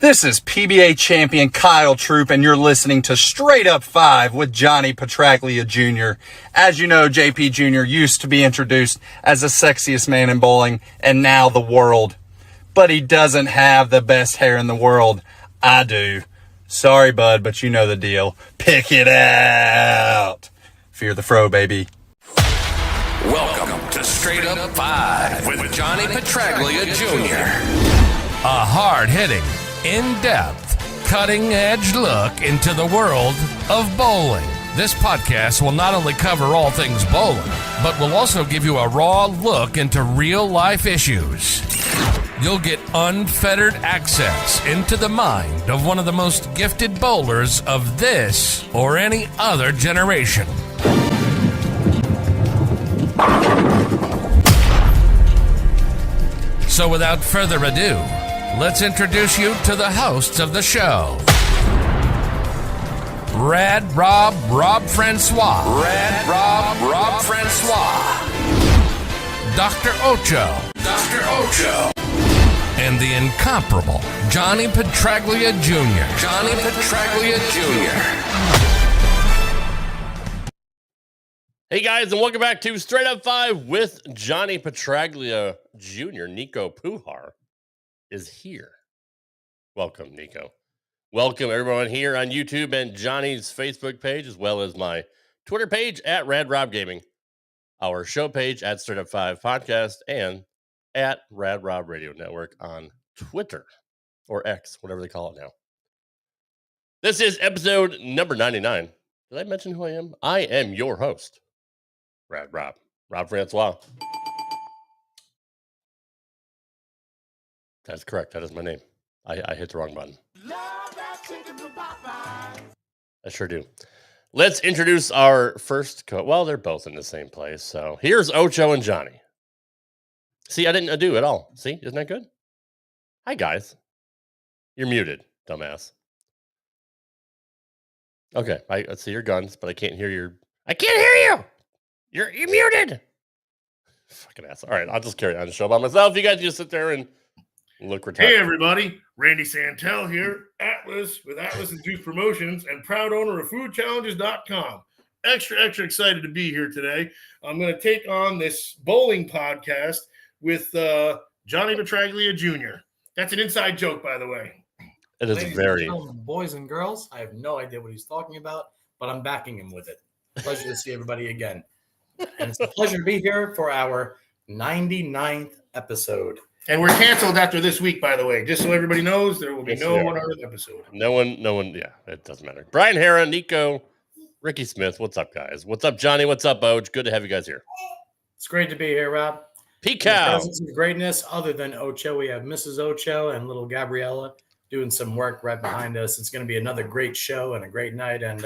This is PBA champion Kyle Troop, and you're listening to Straight Up 5 with Johnny Petraglia Jr. As you know, JP Jr. used to be introduced as the sexiest man in bowling, and now the world. But he doesn't have the best hair in the world. I do. Sorry, bud, but you know the deal. Pick it out. Fear the fro, baby. Welcome to Straight Up 5 with Johnny Petraglia Jr. A hard-hitting, in-depth, cutting-edge look into the world of bowling. This podcast will not only cover all things bowling, but will also give you a raw look into real-life issues. You'll get unfettered access into the mind of one of the most gifted bowlers of this or any other generation. So without further ado, let's introduce you to the hosts of the show. Rad Rob Francois. Dr. Ocho. And the incomparable Johnny Petraglia Jr. Hey guys, and welcome back to Straight Up 5 with Johnny Petraglia Jr. Nico Pujar is here. Welcome, Nico. Welcome everyone here on YouTube and Johnny's Facebook page, as well as my Twitter page at Rad Rob Gaming, our show page at Straight Up 5 Podcast, and at Rad Rob Radio Network on Twitter, or X, whatever they call it now. This is episode number 99. Did I mention who I am? I am your host, Rad Rob Francois. That's correct. That is my name. I hit the wrong button. I sure do. Let's introduce our first well, they're both in the same place. So here's Ocho and Johnny. See, I didn't do at all. See, isn't that good? Hi, guys. You're muted, dumbass. Okay, I see your guns, but I can't hear your... I can't hear you! You're muted! Fucking ass. All right, I'll just carry on the show by myself. You guys just sit there and look retarded. Hey, everybody. Randy Santel here, Atlas with Atlas and Juice Promotions and proud owner of FoodChallenges.com. Extra excited to be here today. I'm going to take on this bowling podcast with Johnny Petraglia Jr. That's an inside joke, by the way. It is very... Boys and girls, I have no idea what he's talking about, but I'm backing him with it. Pleasure to see everybody again. And it's a pleasure to be here for our 99th episode. And we're canceled after this week, by the way. Just so everybody knows, there will be no one other episode. No one, yeah, it doesn't matter. Brian Hara, Nico, Ricky Smith, what's up, guys? What's up, Johnny? What's up, Oj? Good to have you guys here. It's great to be here, Rob. P-Cow. Greatness, other than Ocho, we have Mrs. Ocho and little Gabriella doing some work right behind us. It's going to be another great show and a great night, and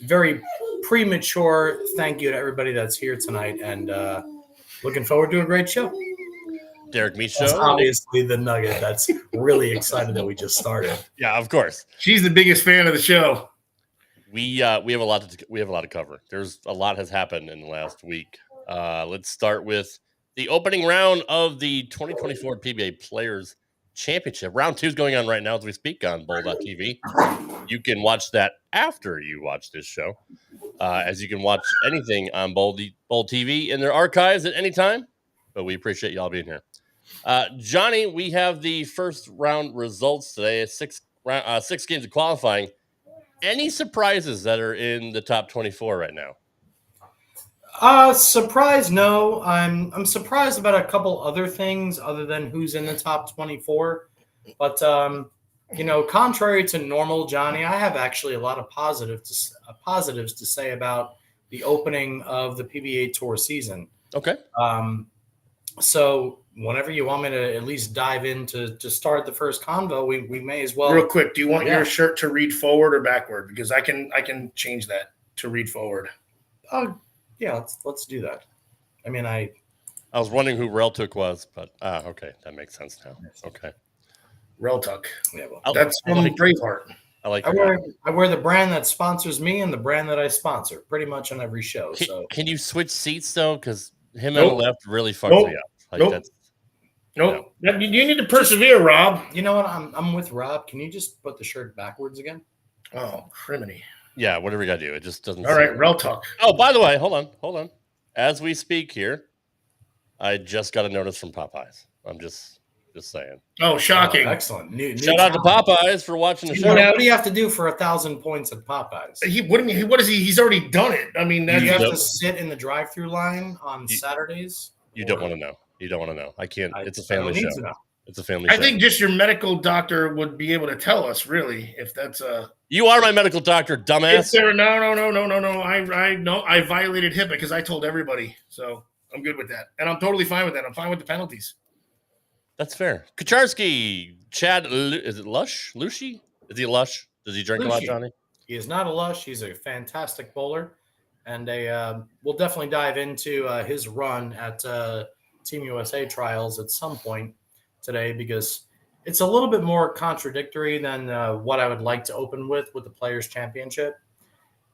very premature thank you to everybody that's here tonight, and looking forward to a great show. Derek Michaud. That's obviously the nugget that's really excited that we just started. Yeah, of course. She's the biggest fan of the show. We have a lot to cover. There's a lot has happened in the last week. Let's start with the opening round of the 2024 PBA Players Championship. Round 2 is going on right now as we speak on Bowl.tv. You can watch that after you watch this show, as you can watch anything on Bowl TV in their archives at any time. But we appreciate y'all being here. Johnny, we have the first round results today. 6 games of qualifying. Any surprises that are in the top 24 right now? Surprise, no. I'm surprised about a couple other things other than who's in the top 24. But contrary to normal, Johnny, I have actually a lot of positives to say about the opening of the PBA Tour season. Okay. So whenever you want me to at least dive in to start the first convo, we may as well. Real quick, do you want your shirt to read forward or backward? Because I can change that to read forward. Yeah, let's do that. I mean, I was wondering who Reltuk was, but okay, that makes sense now. Okay. Reltuk. Yeah, well, that's from Braveheart. I wear the brand that sponsors me and the brand that I sponsor pretty much on every show. Can you switch seats though? Because him on the left really fucked me up. That's Nope. You need to persevere, Rob. You know what? I'm with Rob. Can you just put the shirt backwards again? Oh, criminy. Yeah, whatever you got to do. It just doesn't. All right, Rel Talk. Oh, by the way, hold on. As we speak here, I just got a notice from Popeyes. I'm just saying. Oh, shocking. Oh, excellent. New Shout out to Popeyes for watching the show. What do you have to do for 1,000 points at Popeyes? What is he? He's already done it. I mean, You have to sit in the drive-through line on Saturdays? You don't want to know. You don't want to know. I can't. It's a family show. It's a family show. I think just your medical doctor would be able to tell us, really, if that's a. You are my medical doctor, dumbass. No. I violated HIPAA because I told everybody. So I'm good with that. And I'm totally fine with that. I'm fine with the penalties. That's fair. Kucharski, Chad, is it Lush? Lushy? Is he Lush? Does he drink a lot, Johnny? He is not a Lush. He's a fantastic bowler. And we'll definitely dive into his run at Team USA trials at some point today, because it's a little bit more contradictory than what I would like to open with the Players Championship.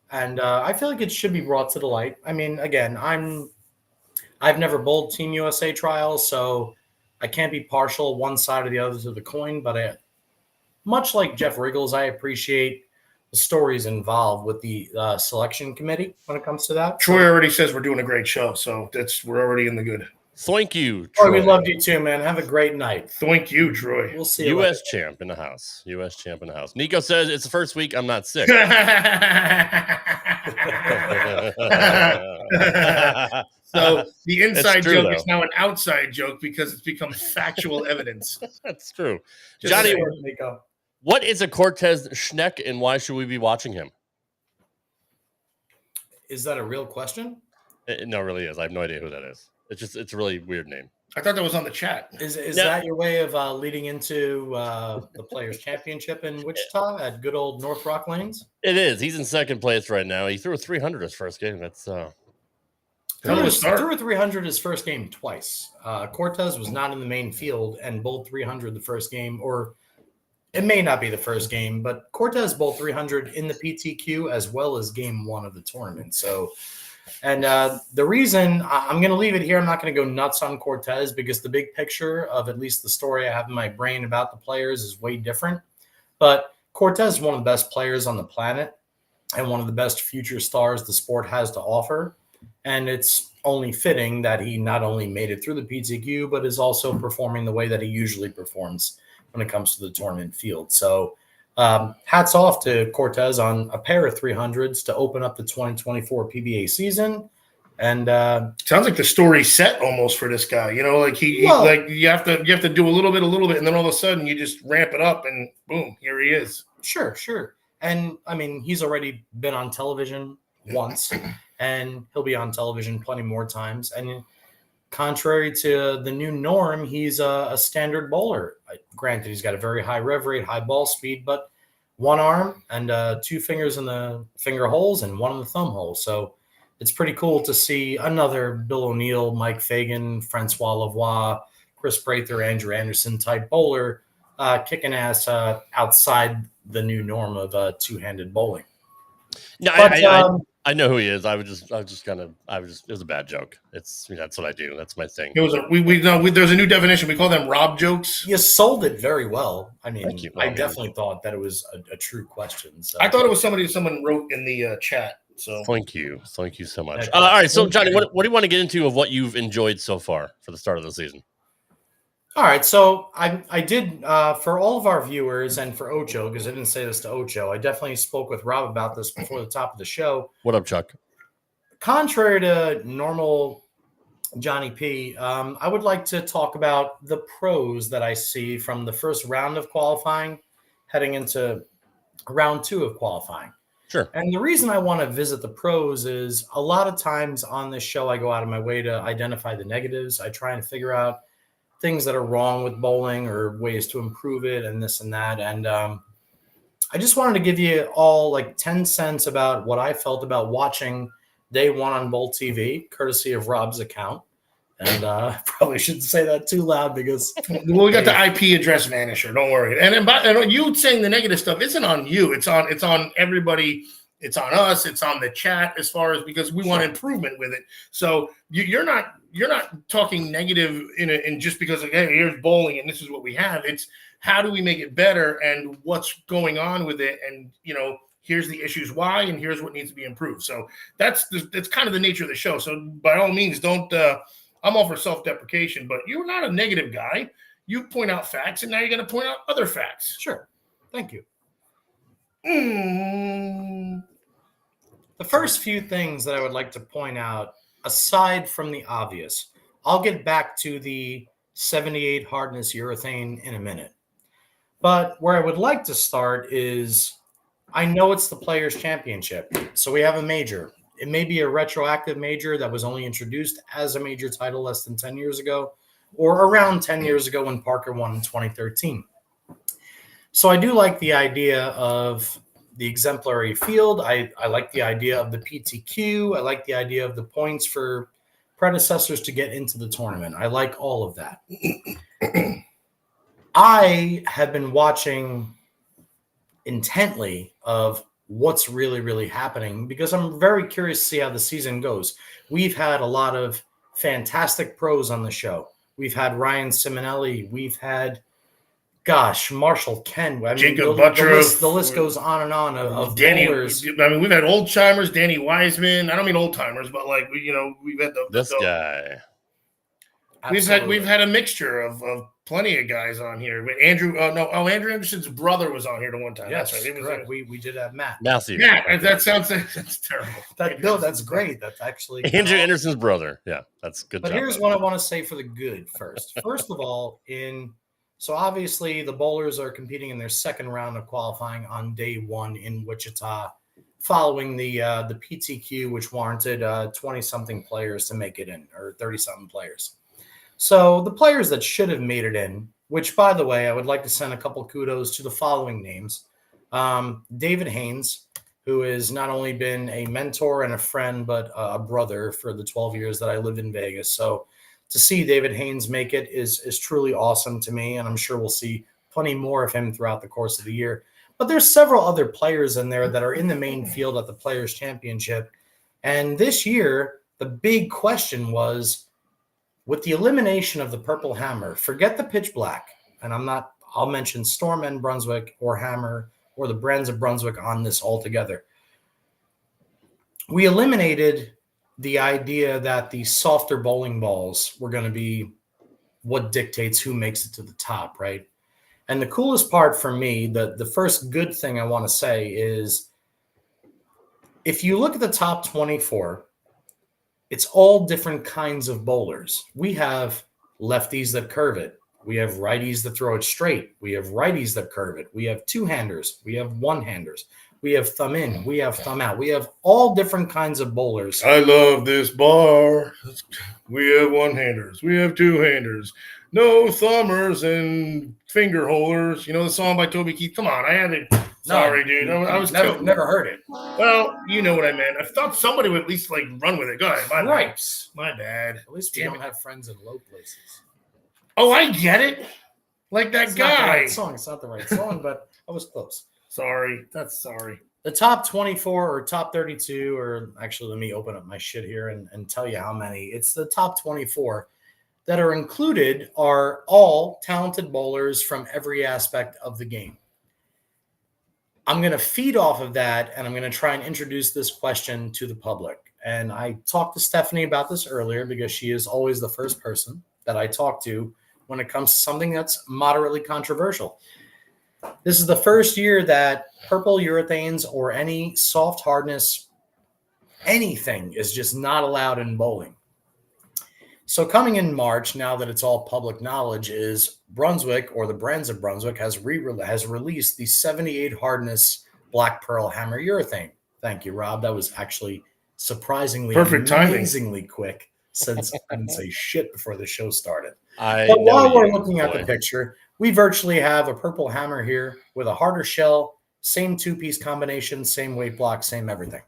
And I feel like it should be brought to the light. I mean, again, I've never bowled Team USA trials, so I can't be partial one side or the other to the coin, but much like Jeff Riggles, I appreciate the stories involved with the selection committee when it comes to that. Troy already says we're doing a great show, so we're already in the good. Thank you, Troy. We loved you too, man. Have a great night. Thank you, Troy. We'll see you U.S. champ in the house. U.S. champ in the house. Nico says it's the first week I'm not sick. So the inside true, joke though. is now an outside joke because it's become factual evidence. That's true. Just Johnny, say, Nico. what is a Cortez Schneck and why should we be watching him? Is that a real question? No, it really is. I have no idea who that is. It's a really weird name. I thought that was on the chat. Is that your way of leading into the Players Championship in Wichita at good old North Rock Lanes? It is. He's in second place right now. He threw a 300 his first game. That's Threw a 300 his first game twice. Cortez was not in the main field and bowled 300 the first game, or it may not be the first game, but Cortez bowled 300 in the PTQ as well as game one of the tournament. So, and the reason I'm going to leave it here, I'm not going to go nuts on Cortez because the big picture of at least the story I have in my brain about the players is way different. But Cortez is one of the best players on the planet and one of the best future stars the sport has to offer. And it's only fitting that he not only made it through the PTQ, but is also performing the way that he usually performs when it comes to the tournament field. So hats off to Cortez on a pair of 300s to open up the 2024 PBA season. And sounds like the story's set almost for this guy. You know, like you have to do a little bit, and then all of a sudden you just ramp it up, and boom, here he is. Sure. And I mean, he's already been on television once, and he'll be on television plenty more times. And contrary to the new norm, he's a standard bowler. Granted, he's got a very high rev rate, high ball speed, but one arm and 2 fingers in the finger holes and 1 in the thumb hole. So it's pretty cool to see another Bill O'Neill, Mike Fagan, Francois Lavoie, Chris Prather, Andrew Anderson type bowler kicking ass outside the new norm of two-handed bowling. No, But, I know who he is. it was a bad joke. That's what I do. That's my thing. It was there's a new definition. We call them Rob jokes. You sold it very well. I mean, Thank you. I definitely thought that it was a true question. So. I thought it was someone wrote in the chat. So Thank you so much. All right, so Johnny, what do you want to get into of what you've enjoyed so far for the start of the season? All right, so I did for all of our viewers and for Ocho, because I didn't say this to Ocho, I definitely spoke with Rob about this before the top of the show. What up, Chuck? Contrary to normal Johnny P, I would like to talk about the pros that I see from the first round of qualifying heading into round 2 of qualifying. Sure. And the reason I want to visit the pros is a lot of times on this show, I go out of my way to identify the negatives. I try and figure out things that are wrong with bowling or ways to improve it and this and that. And I just wanted to give you all like 10 cents about what I felt about watching day 1 on Bowl TV, courtesy of Rob's account. And probably shouldn't say that too loud because we got the IP address vanisher. Don't worry. And you saying the negative stuff isn't on you. It's on everybody It's on us. It's on the chat as far as because we want improvement with it. So you're not talking negative in just because hey, here's bowling and this is what we have. It's how do we make it better and what's going on with it, and here's the issues why, and here's what needs to be improved. So that's kind of the nature of the show. So by all means, don't. I'm all for self-deprecation, but you're not a negative guy. You point out facts, and now you're going to point out other facts. Sure. Thank you. Mm. The first few things that I would like to point out, aside from the obvious, I'll get back to the 78 hardness urethane in a minute. But where I would like to start is, I know it's the Players Championship, so we have a major. It may be a retroactive major that was only introduced as a major title less than 10 years ago, or around 10 years ago when Parker won in 2013. So I do like the idea of the exemplary field. I like the idea of the PTQ. I like the idea of the points for predecessors to get into the tournament. I like all of that. I have been watching intently of what's really, really happening because I'm very curious to see how the season goes. We've had a lot of fantastic pros on the show. We've had Ryan Simonelli. We've had Marshall Ken. I mean, Jacob the list goes on and on of Danny. bowlers. I mean, we've had old timers, Danny Wiseman. I don't mean old timers, but like we've had this guy. We've had a mixture of plenty of guys on here. But Andrew Anderson's brother was on here the one time. Yes, that's right. correct. We did have Matt. Massey. Matt, that's terrible. No, that's great. That's actually Andrew Anderson's brother. Yeah, that's good. But job, here's what I want to say for the good first. First of all, so obviously the bowlers are competing in their second round of qualifying on day one in Wichita, following the PTQ, which warranted 20-something players to make it in, or 30-something players. So the players that should have made it in, which, by the way, I would like to send a couple kudos to the following names. David Haynes, who has not only been a mentor and a friend, but a brother for the 12 years that I lived in Vegas. So to see David Haynes make it is truly awesome to me, and I'm sure we'll see plenty more of him throughout the course of the year. But there's several other players in there that are in the main field at the Players Championship. And this year, the big question was, with the elimination of the Purple Hammer, forget the pitch black, and I'll mention Storm and Brunswick or Hammer or the Brands of Brunswick on this altogether. We eliminated the idea that the softer bowling balls were going to be what dictates who makes it to the top, right? And the coolest part for me, the first good thing I want to say is, if you look at the top 24, it's all different kinds of bowlers. We have lefties that curve it. We have righties that throw it straight. We have righties that curve it. We have two-handers. We have one-handers. We have thumb in. We have thumb out. We have all different kinds of bowlers. I love this bar. We have one-handers. We have two-handers. No thumbers and finger holders. You know the song by Toby Keith? Come on, I haven't. Sorry, dude. I was never heard it. Well, you know what I meant. I thought somebody would at least run with it. Go ahead. My bad. At least we don't have friends in low places. Oh, I get it. Like that it's guy. Not the right song. It's not the right song, but I was close. Sorry. The top 24 or top 32, or actually, let me open up my shit here and tell you how many. It's the top 24 that are included are all talented bowlers from every aspect of the game. I'm going to feed off of that, and I'm going to try and introduce this question to the public. And I talked to Stephanie about this earlier because she is always the first person that I talk to when it comes to something that's moderately controversial. This is the first year that purple urethanes or any soft hardness, anything is just not allowed in bowling. So coming in March, now that it's all public knowledge, is Brunswick, or the Brands of Brunswick, has released the 78 hardness Black Pearl Hammer urethane. Thank you, Rob. That was actually surprisingly amazingly quick, since I didn't say shit before the show started. But while we're looking at the picture, we virtually have a purple hammer here with a harder shell, same two-piece combination, same weight block, same everything.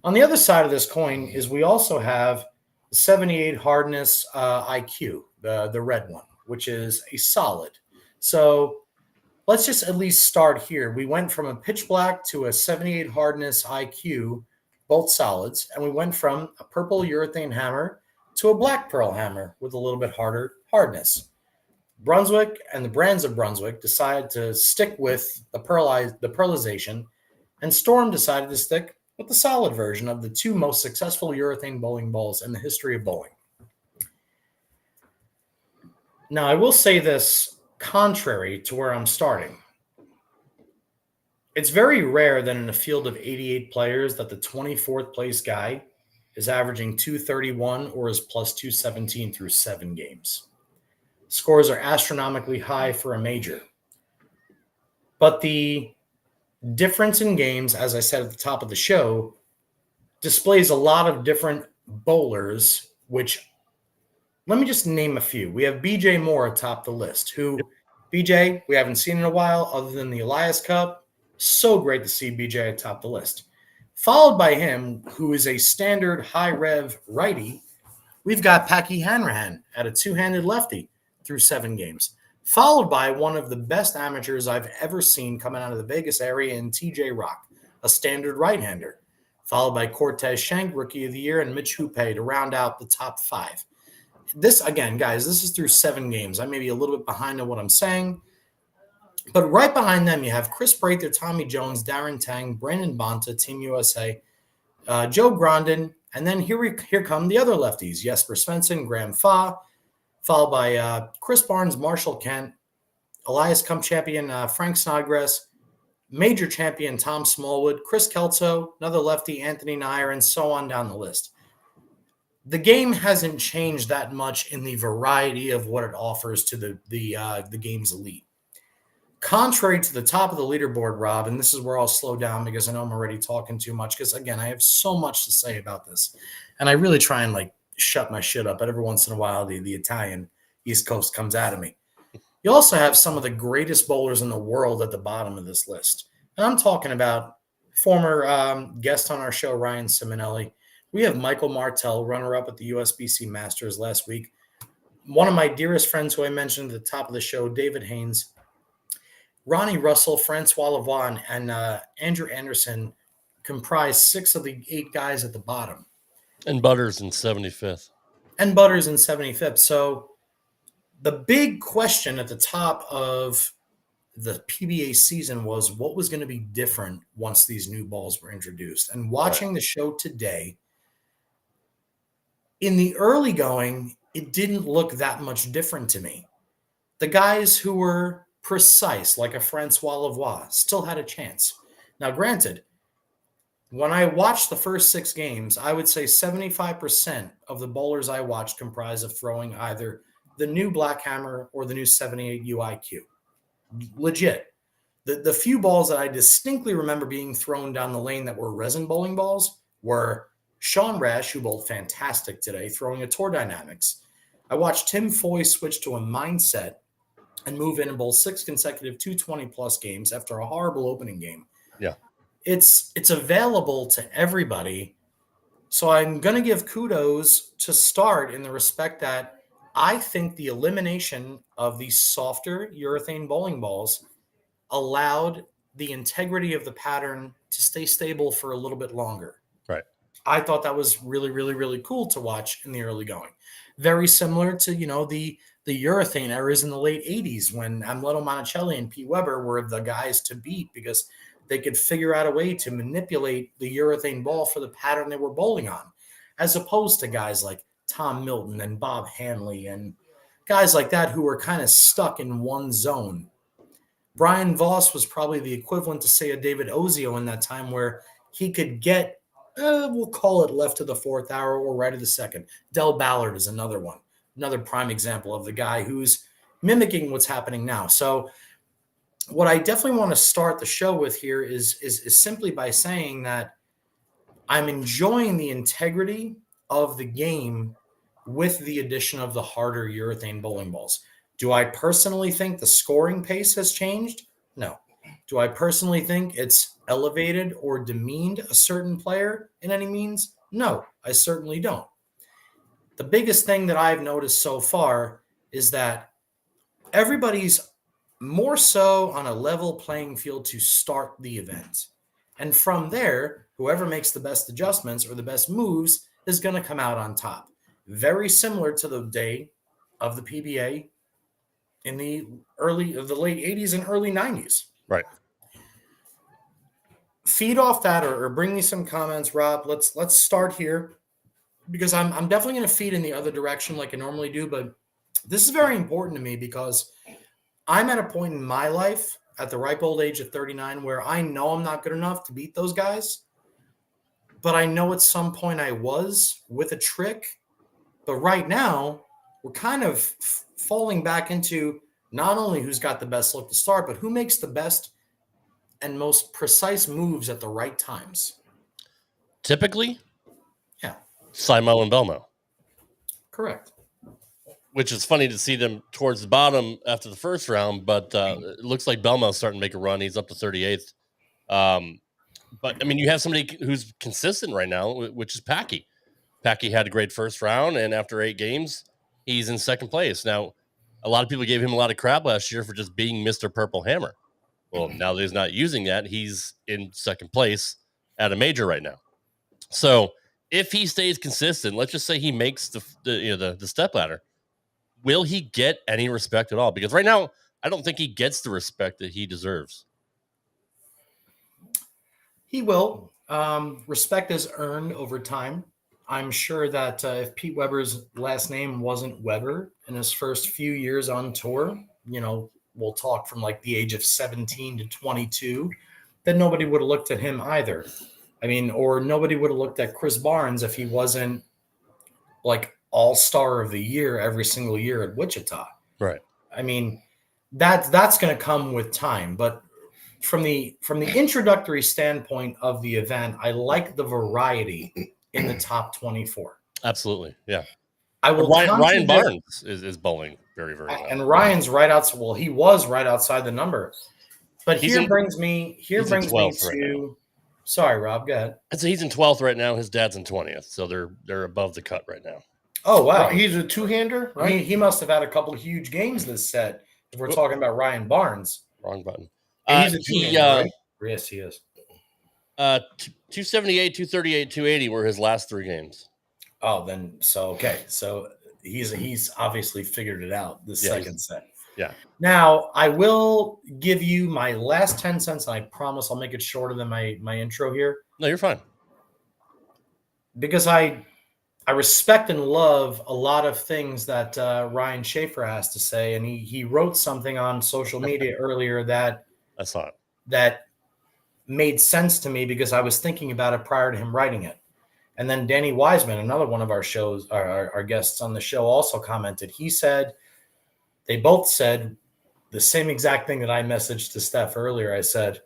On the other side of this coin is we also have 78 hardness IQ, the red one, which is a solid. So let's just at least start here. We went from a pitch black to a 78 hardness IQ, both solids, and we went from a purple urethane hammer to a black pearl hammer with a little bit harder hardness. Brunswick and the brands of Brunswick decided to stick with the pearlization, and Storm decided to stick with the solid version of the two most successful urethane bowling balls in the history of bowling. Now, I will say this contrary to where I'm starting. It's very rare that in a field of 88 players that the 24th place guy is averaging 231 or is plus 217 through 7 games. Scores are astronomically high for a major. But the difference in games, as I said at the top of the show, displays a lot of different bowlers, which let me just name a few. We have BJ Moore atop the list, who BJ, we haven't seen in a while other than the Elias Cup. So great to see BJ atop the list. Followed by him, who is a standard high rev righty, we've got Packy Hanrahan at a two-handed lefty through 7 games. Followed by one of the best amateurs I've ever seen coming out of the Vegas area in TJ Rock, a standard right-hander. Followed by Cortez Schenk, Rookie of the Year, and Mitch Houpe to round out the top 5. This, again, guys, this is through 7 games. I may be a little bit behind on what I'm saying. But right behind them, you have Chris Prather, Tommy Jones, Darren Tang, Brandon Bonta, Team USA, Joe Grondin, and then here come the other lefties, Jesper Svensson, Graham Fa, followed by Chris Barnes, Marshall Kent, Elias Cup champion Frank Snodgrass, major champion Tom Smallwood, Chris Kelso, another lefty, Anthony Nair, and so on down the list. The game hasn't changed that much in the variety of what it offers to the game's elite. Contrary to the top of the leaderboard, Rob, and this is where I'll slow down because I know I'm already talking too much because, again, I have so much to say about this. And I really try and, shut my shit up. But every once in a while, the Italian East Coast comes out of me. You also have some of the greatest bowlers in the world at the bottom of this list. And I'm talking about former guest on our show, Ryan Simonelli. We have Michael Martell, runner-up at the USBC Masters last week. One of my dearest friends who I mentioned at the top of the show, David Haynes. Ronnie Russell, Francois Lavoie, and Andrew Anderson comprise 6 of the 8 guys at the bottom. And Butters in 75th. So the big question at the top of the PBA season was what was going to be different once these new balls were introduced. And watching the show today, in the early going, it didn't look that much different to me. The guys who were precise, like a Francois Lavoie, still had a chance. Now, granted, when I watched the first 6 games, I would say 75% of the bowlers I watched comprise of throwing either the new Black Hammer or the new 78 UIQ. Legit. The few balls that I distinctly remember being thrown down the lane that were resin bowling balls were Sean Rash, who bowled fantastic today, throwing a Tour Dynamics. I watched Tim Foy switch to a Mindset and move in and bowl 6 consecutive 220-plus games after a horrible opening game. Yeah. It's available to everybody. So I'm going to give kudos to Start in the respect that I think the elimination of these softer urethane bowling balls allowed the integrity of the pattern to stay stable for a little bit longer. Right. I thought that was really, really, really cool to watch in the early going. Very similar to, the urethane eras in the late 80s when Amleto Monticelli and Pete Weber were the guys to beat because they could figure out a way to manipulate the urethane ball for the pattern they were bowling on, as opposed to guys like Tom Milton and Bob Hanley and guys like that who were kind of stuck in one zone. Brian Voss was probably the equivalent to, say, a David Ozio in that time where he could get, we'll call it left of the 4th hour or right of the 2nd. Del Ballard is another one. Another prime example of the guy who's mimicking what's happening now. So what I definitely want to start the show with here is simply by saying that I'm enjoying the integrity of the game with the addition of the harder urethane bowling balls. Do I personally think the scoring pace has changed? No. Do I personally think it's elevated or demeaned a certain player in any means? No, I certainly don't. The biggest thing that I've noticed so far is that everybody's more so on a level playing field to start the event. And from there, whoever makes the best adjustments or the best moves is going to come out on top. Very similar to the day of the PBA in the late 80s and early 90s. Right. Feed off that or bring me some comments, Rob. Let's start here because I'm definitely going to feed in the other direction like I normally do, but this is very important to me because I'm at a point in my life at the ripe old age of 39 where I know I'm not good enough to beat those guys, but I know at some point I was with a trick. But right now, we're kind of falling back into not only who's got the best look to start, but who makes the best and most precise moves at the right times. Typically, Yeah. Simo and Belmo. Correct. Which is funny to see them towards the bottom after the first round, but it looks like Belmo's starting to make a run. He's up to 38th. But, I mean, you have somebody who's consistent right now, which is Packy. Packy had a great first round, and after 8 games, he's in second place. Now, a lot of people gave him a lot of crap last year for just being Mr. Purple Hammer. Well, now that he's not using that, he's in second place at a major right now. So if he stays consistent, let's just say he makes the step ladder, will he get any respect at all? Because right now, I don't think he gets the respect that he deserves. He will. Respect is earned over time. I'm sure that if Pete Weber's last name wasn't Weber in his first few years on tour, we'll talk from like the age of 17 to 22, then nobody would have looked at him either. I mean, or nobody would have looked at Chris Barnes if he wasn't like all-star of the year every single year at Wichita. Right. I mean, that's going to come with time. But from the introductory standpoint of the event, I like the variety in the top 24. Absolutely. Yeah. I will. Ryan Barnes is bowling very, very well. And Ryan's right outside. Well, he was right outside the number. But here brings me to. Right, sorry, Rob. Go ahead. So he's in 12th right now. His dad's in 20th. So they're above the cut right now. Oh wow, he's a two-hander, right? He must have had a couple of huge games this set. If we're talking about Ryan Barnes, wrong button. He's a two-hander, right? Yes, he is. 278, 238, 280 were his last 3 games. Oh, then okay. So he's obviously figured it out this second set. Yeah. Now I will give you my last 10 cents. And I promise I'll make it shorter than my intro here. No, you're fine. Because I respect and love a lot of things that Ryan Schaefer has to say, and he wrote something on social media earlier that I saw it. That made sense to me because I was thinking about it prior to him writing it. And then Danny Wiseman, another one of our shows, our guests on the show, also commented. They both said the same exact thing that I messaged to Steph earlier. I said,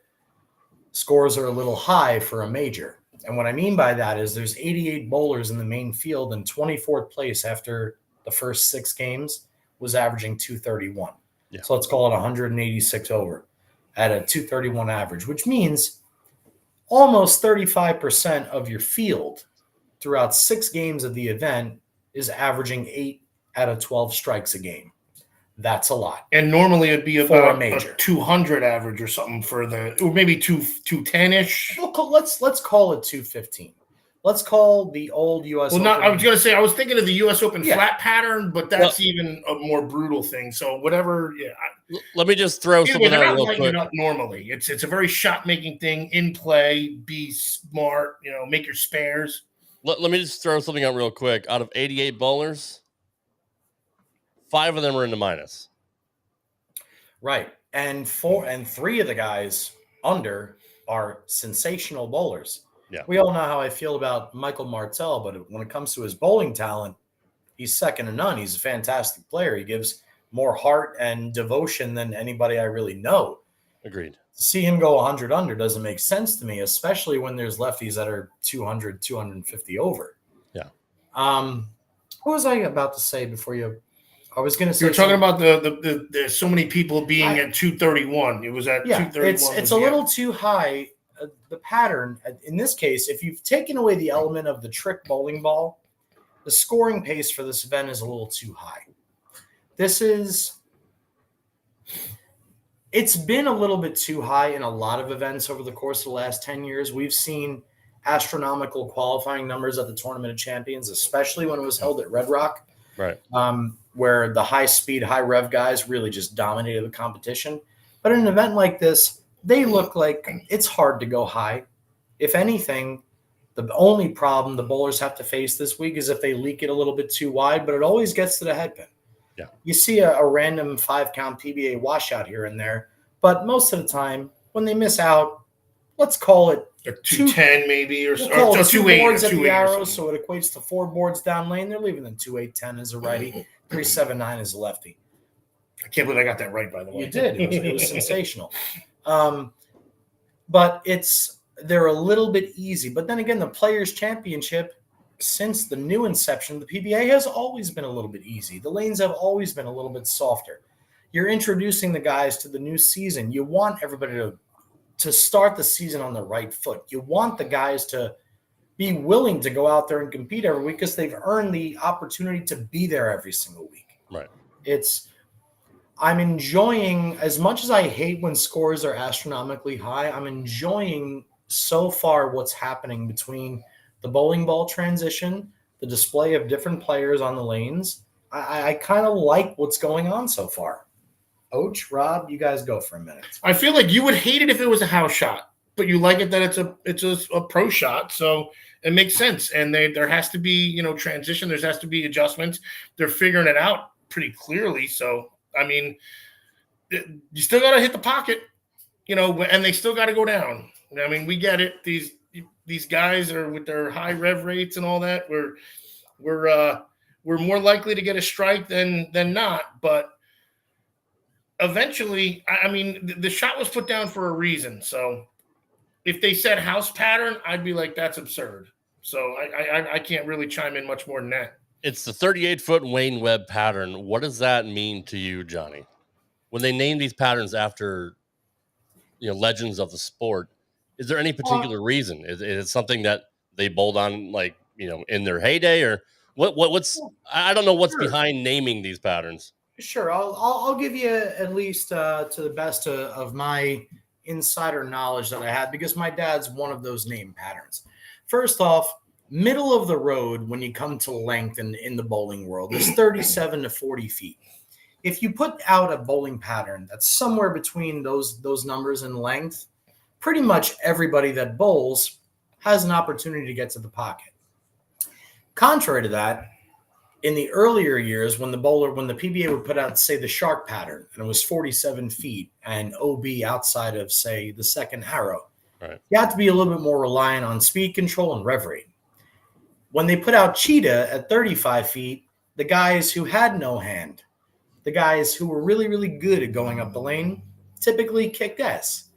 scores are a little high for a major. And what I mean by that is there's 88 bowlers in the main field, and 24th place after the first 6 games was averaging 231. Yeah. So let's call it 186 over at a 231 average, which means almost 35% of your field throughout 6 games of the event is averaging 8 out of 12 strikes a game. That's a lot. And normally it'd be about a 200 average or something for or maybe 210-ish. Well, let's call it 215. Let's call the old U.S. Well, Open. I was going to say, I was thinking of the U.S. Open flat pattern, but that's even a more brutal thing. So whatever, Let me just throw something out real quick. Up normally, it's a very shot-making thing in play. Be smart, make your spares. Let me just throw something out real quick. Out of 88 bowlers, 5 of them are in the minus. Right. And 3 of the guys under are sensational bowlers. Yeah. We all know how I feel about Michael Martell, but when it comes to his bowling talent, he's second to none. He's a fantastic player. He gives more heart and devotion than anybody I really know. Agreed. To see him go 100 under doesn't make sense to me, especially when there's lefties that are 200, 250 over. Yeah. What was I about to say before you? I was going to say you're talking about the so many people being at 231. It was at 231. It's a little too high. The pattern in this case, if you've taken away the element of the trick bowling ball, the scoring pace for this event is a little too high. This is It's been a little bit too high in a lot of events over the course of the last 10 years. We've seen astronomical qualifying numbers at the Tournament of Champions, especially when it was held at Red Rock, Right. Where the high-speed, high-rev guys really just dominated the competition. But in an event like this, they look like it's hard to go high. If anything, the only problem the bowlers have to face this week is if they leak it a little bit too wide, but it always gets to the headpin. Yeah. You see a random 5-count PBA washout here and there, but most of the time, when they miss out, let's call it a 210 maybe, or, we'll call it 2 boards at the 280 or arrow, something. so it equates to 4 boards down lane. They're leaving them 2-8-10 as a righty, 3-7-9 as a lefty. I can't believe I got that right, by the way. You did. It was sensational. But they're a little bit easy. But then again, the Players Championship, since the new inception of the PBA, has always been a little bit easy. The lanes have always been a little bit softer. You're introducing the guys to the new season. You want everybody to start the season on the right foot. You want the guys to be willing to go out there and compete every week because they've earned the opportunity to be there every single week. Right. I'm enjoying, as much as I hate when scores are astronomically high, I'm enjoying so far what's happening between the bowling ball transition, the display of different players on the lanes. I kind of like what's going on so far. Och, Rob, you guys go for a minute. I feel like you would hate it if it was a house shot, but you like it that it's a pro shot, so it makes sense. And there has to be, transition. There has to be adjustments. They're figuring it out pretty clearly. So, I mean, you still got to hit the pocket, and they still got to go down. I mean, we get it. These guys are with their high rev rates and all that. We're more likely to get a strike than not, but eventually, I mean, the shot was put down for a reason. So if they said house pattern, I'd be like, that's absurd. So I can't really chime in much more than that. It's the 38-foot Wayne Webb pattern. What does that mean to you, Johnny? When they name these patterns after, legends of the sport, is there any particular reason? Is it something that they bowled on, in their heyday, or what's? I don't know what's behind naming these patterns. Sure, I'll give you at least to the best of my insider knowledge that I had, because my dad's one of those name patterns. First off, middle of the road when you come to length in the bowling world is 37 to 40 feet. If you put out a bowling pattern that's somewhere between those numbers in length, pretty much everybody that bowls has an opportunity to get to the pocket. Contrary to that, in the earlier years, when the PBA would put out, say, the shark pattern, and it was 47 feet and OB outside of, say, the second arrow, right, you have to be a little bit more reliant on speed control and rev rate. When they put out cheetah at 35 feet, the guys who had no hand, the guys who were really, really good at going up the lane, typically kicked ass.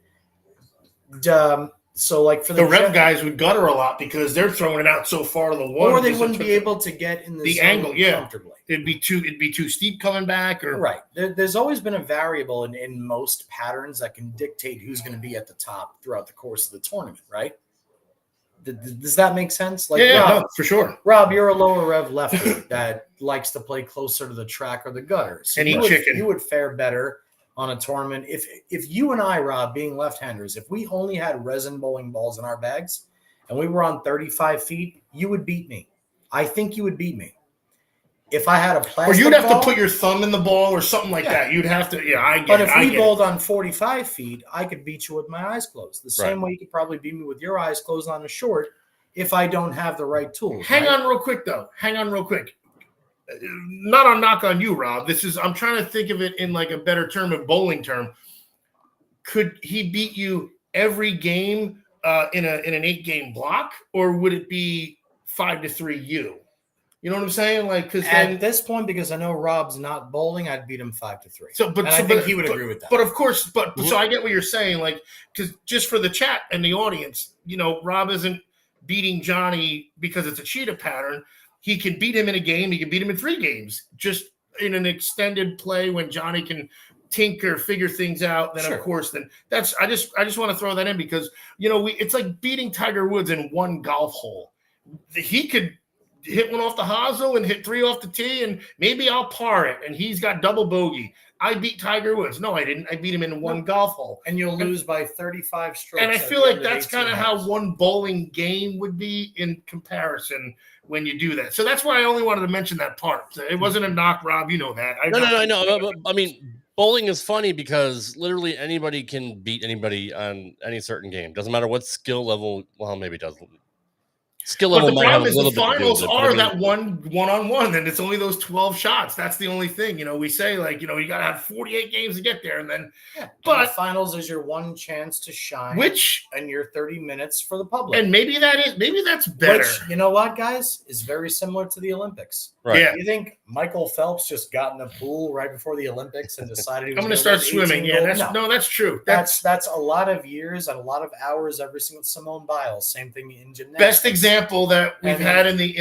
So, like for the rev guys would gutter a lot because they're throwing it out so far to the one, or they wouldn't be able to get in the angle, comfortably. It'd be too steep coming back, or right. There's always been a variable in most patterns that can dictate who's going to be at the top throughout the course of the tournament, right? Does that make sense? Like, yeah, Rob, no, for sure. Rob, you're a lower rev lefty that likes to play closer to the track or the gutter. So you would fare better on a tournament. If you and I, Rob, being left-handers, if we only had resin bowling balls in our bags and we were on 35 feet, you would beat me. I think you would beat me. If I had a plastic or you'd have ball, to put your thumb in the ball or something like that. You'd have to, I get but it. if we bowled on 45 feet, I could beat you with my eyes closed. The same Right. way you could probably beat me with your eyes closed on a short if I don't have the right tools. Hang right? on real quick, though. Not a knock on you, Rob. I'm trying to think of it in like a better term, a bowling term. Could he beat you every game in an 8-game block, or would it be 5-3 you? You know what I'm saying? Like, because at this point, because I know Rob's not bowling, I'd beat him 5-3. I think he would agree with that. But of course, so I get what you're saying. Like, because just for the chat and the audience, Rob isn't beating Johnny because it's a cheetah pattern. He can beat him in a game. He can beat him in 3 games, just in an extended play when Johnny can tinker, figure things out. Then Sure. Of course, then that's I just want to throw that in because it's like beating Tiger Woods in one golf hole. He could hit one off the hosel and hit 3 off the tee, and maybe I'll par it, and he's got double bogey. I beat Tiger Woods. No, I didn't. I beat him in one golf hole. And you'll lose by 35 strokes. And I feel like that's kind of how one bowling game would be in comparison when you do that. So that's why I only wanted to mention that part. It wasn't a knock, Rob. You know that. No, I know. But, I mean, bowling is funny because literally anybody can beat anybody on any certain game. Doesn't matter what skill level. Well, maybe it does. Skill level might have a little bit to do with it. The finals are that one-on-one, and it's only those 12 shots. That's the only thing. We say, like, you got to have 48 games to get there, and then but the finals is your one chance to shine, and your 30 minutes for the public. And maybe that's better. Which, you know what, guys, is very similar to the Olympics. Right. Yeah. You think Michael Phelps just got in the pool right before the Olympics and decided he was I'm going to start swimming. Yeah, that's true. That's a lot of years and a lot of hours every single Simone Biles. Same thing in gymnastics. Best example that we've had in the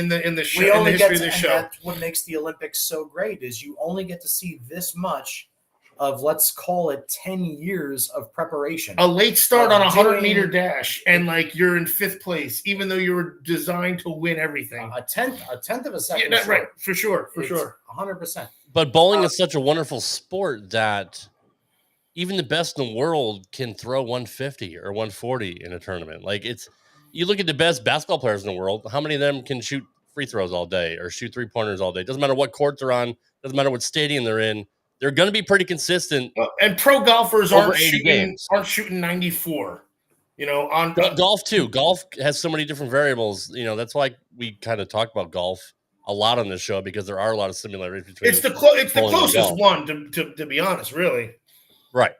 show, in the history of the show. That's what makes the Olympics so great is you only get to see this much of, let's call it 10 years of preparation. A late start on a 100-meter dash, and like you're in 5th place, even though you were designed to win everything. A tenth of a second. Yeah, right, for sure. 100%. But bowling is such a wonderful sport that even the best in the world can throw 150 or 140 in a tournament. Like, you look at the best basketball players in the world, how many of them can shoot free throws all day or shoot 3-pointers all day? Doesn't matter what court they're on, doesn't matter what stadium they're in. They're going to be pretty consistent. And pro golfers aren't shooting 94. On golf too. Golf has so many different variables. That's why we kind of talk about golf a lot on this show because there are a lot of similarities between. It's the closest one to be honest, really. Right.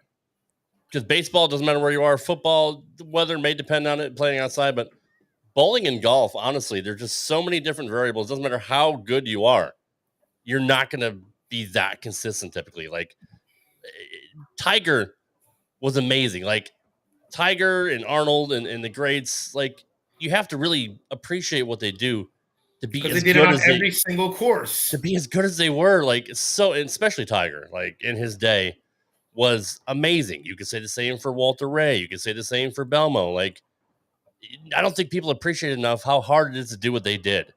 Because baseball doesn't matter where you are. Football, the weather may depend on it playing outside, but bowling and golf, honestly, there's just so many different variables. It doesn't matter how good you are. You're not going to be that consistent typically. Like Tiger was amazing. Like Tiger and Arnold and the greats, like you have to really appreciate what they do to be as good as every single course. To be as good as they were. Like especially Tiger, like in his day was amazing. You could say the same for Walter Ray. You could say the same for Belmo. Like I don't think people appreciate enough how hard it is to do what they did.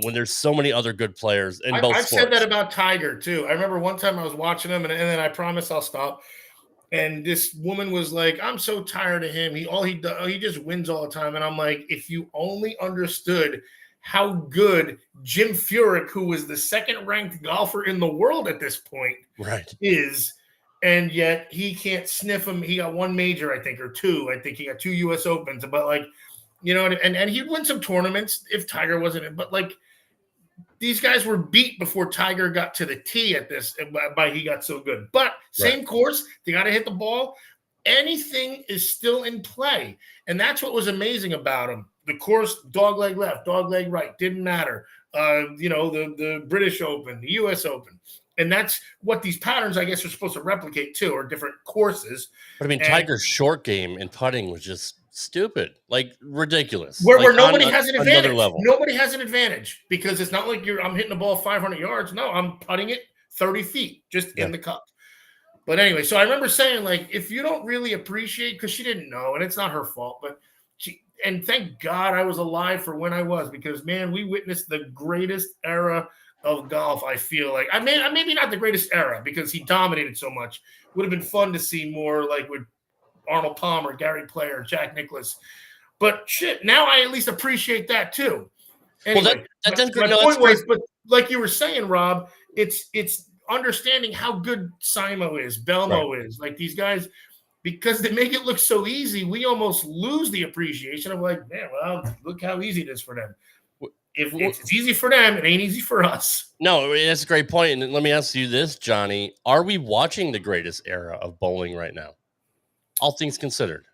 When there's so many other good players in both sports. I've said that about Tiger, too. I remember one time I was watching him, and then I promise I'll stop. And this woman was like, I'm so tired of him. He just wins all the time. And I'm like, if you only understood how good Jim Furyk, who was the second-ranked golfer in the world at this point, is, and yet he can't sniff him. He got one major, I think, or two. I think he got 2 U.S. Opens. But, like, and he'd win some tournaments if Tiger wasn't in. But, like, these guys were beat before Tiger got to the tee at this, by he got so good. But same course, they got to hit the ball. Anything is still in play. And that's what was amazing about him. The course, dogleg left, dogleg right, didn't matter. The British Open, the U.S. Open. And that's what these patterns, I guess, are supposed to replicate, too, or different courses. But, I mean, Tiger's short game and putting was just stupid, like ridiculous. Where nobody has an advantage. Level. Nobody has an advantage because it's not like I'm hitting the ball 500 yards. No, I'm putting it 30 feet just in the cup. But anyway, so I remember saying, like, if you don't really appreciate, because she didn't know, and it's not her fault, but and thank God I was alive for when I was, because, man, we witnessed the greatest era of golf, I feel like. Maybe not the greatest era because he dominated so much. Would have been fun to see more like with Arnold Palmer, Gary Player, Jack Nicklaus. But shit, now I at least appreciate that too. Anyway, my point was, but like you were saying, Rob, it's understanding how good Simo is, Belmo is. Like these guys, because they make it look so easy, we almost lose the appreciation of like, man, well, look how easy it is for them. If it's easy for them, it ain't easy for us. No, that's a great point. And let me ask you this, Johnny. Are we watching the greatest era of bowling right now? All things considered.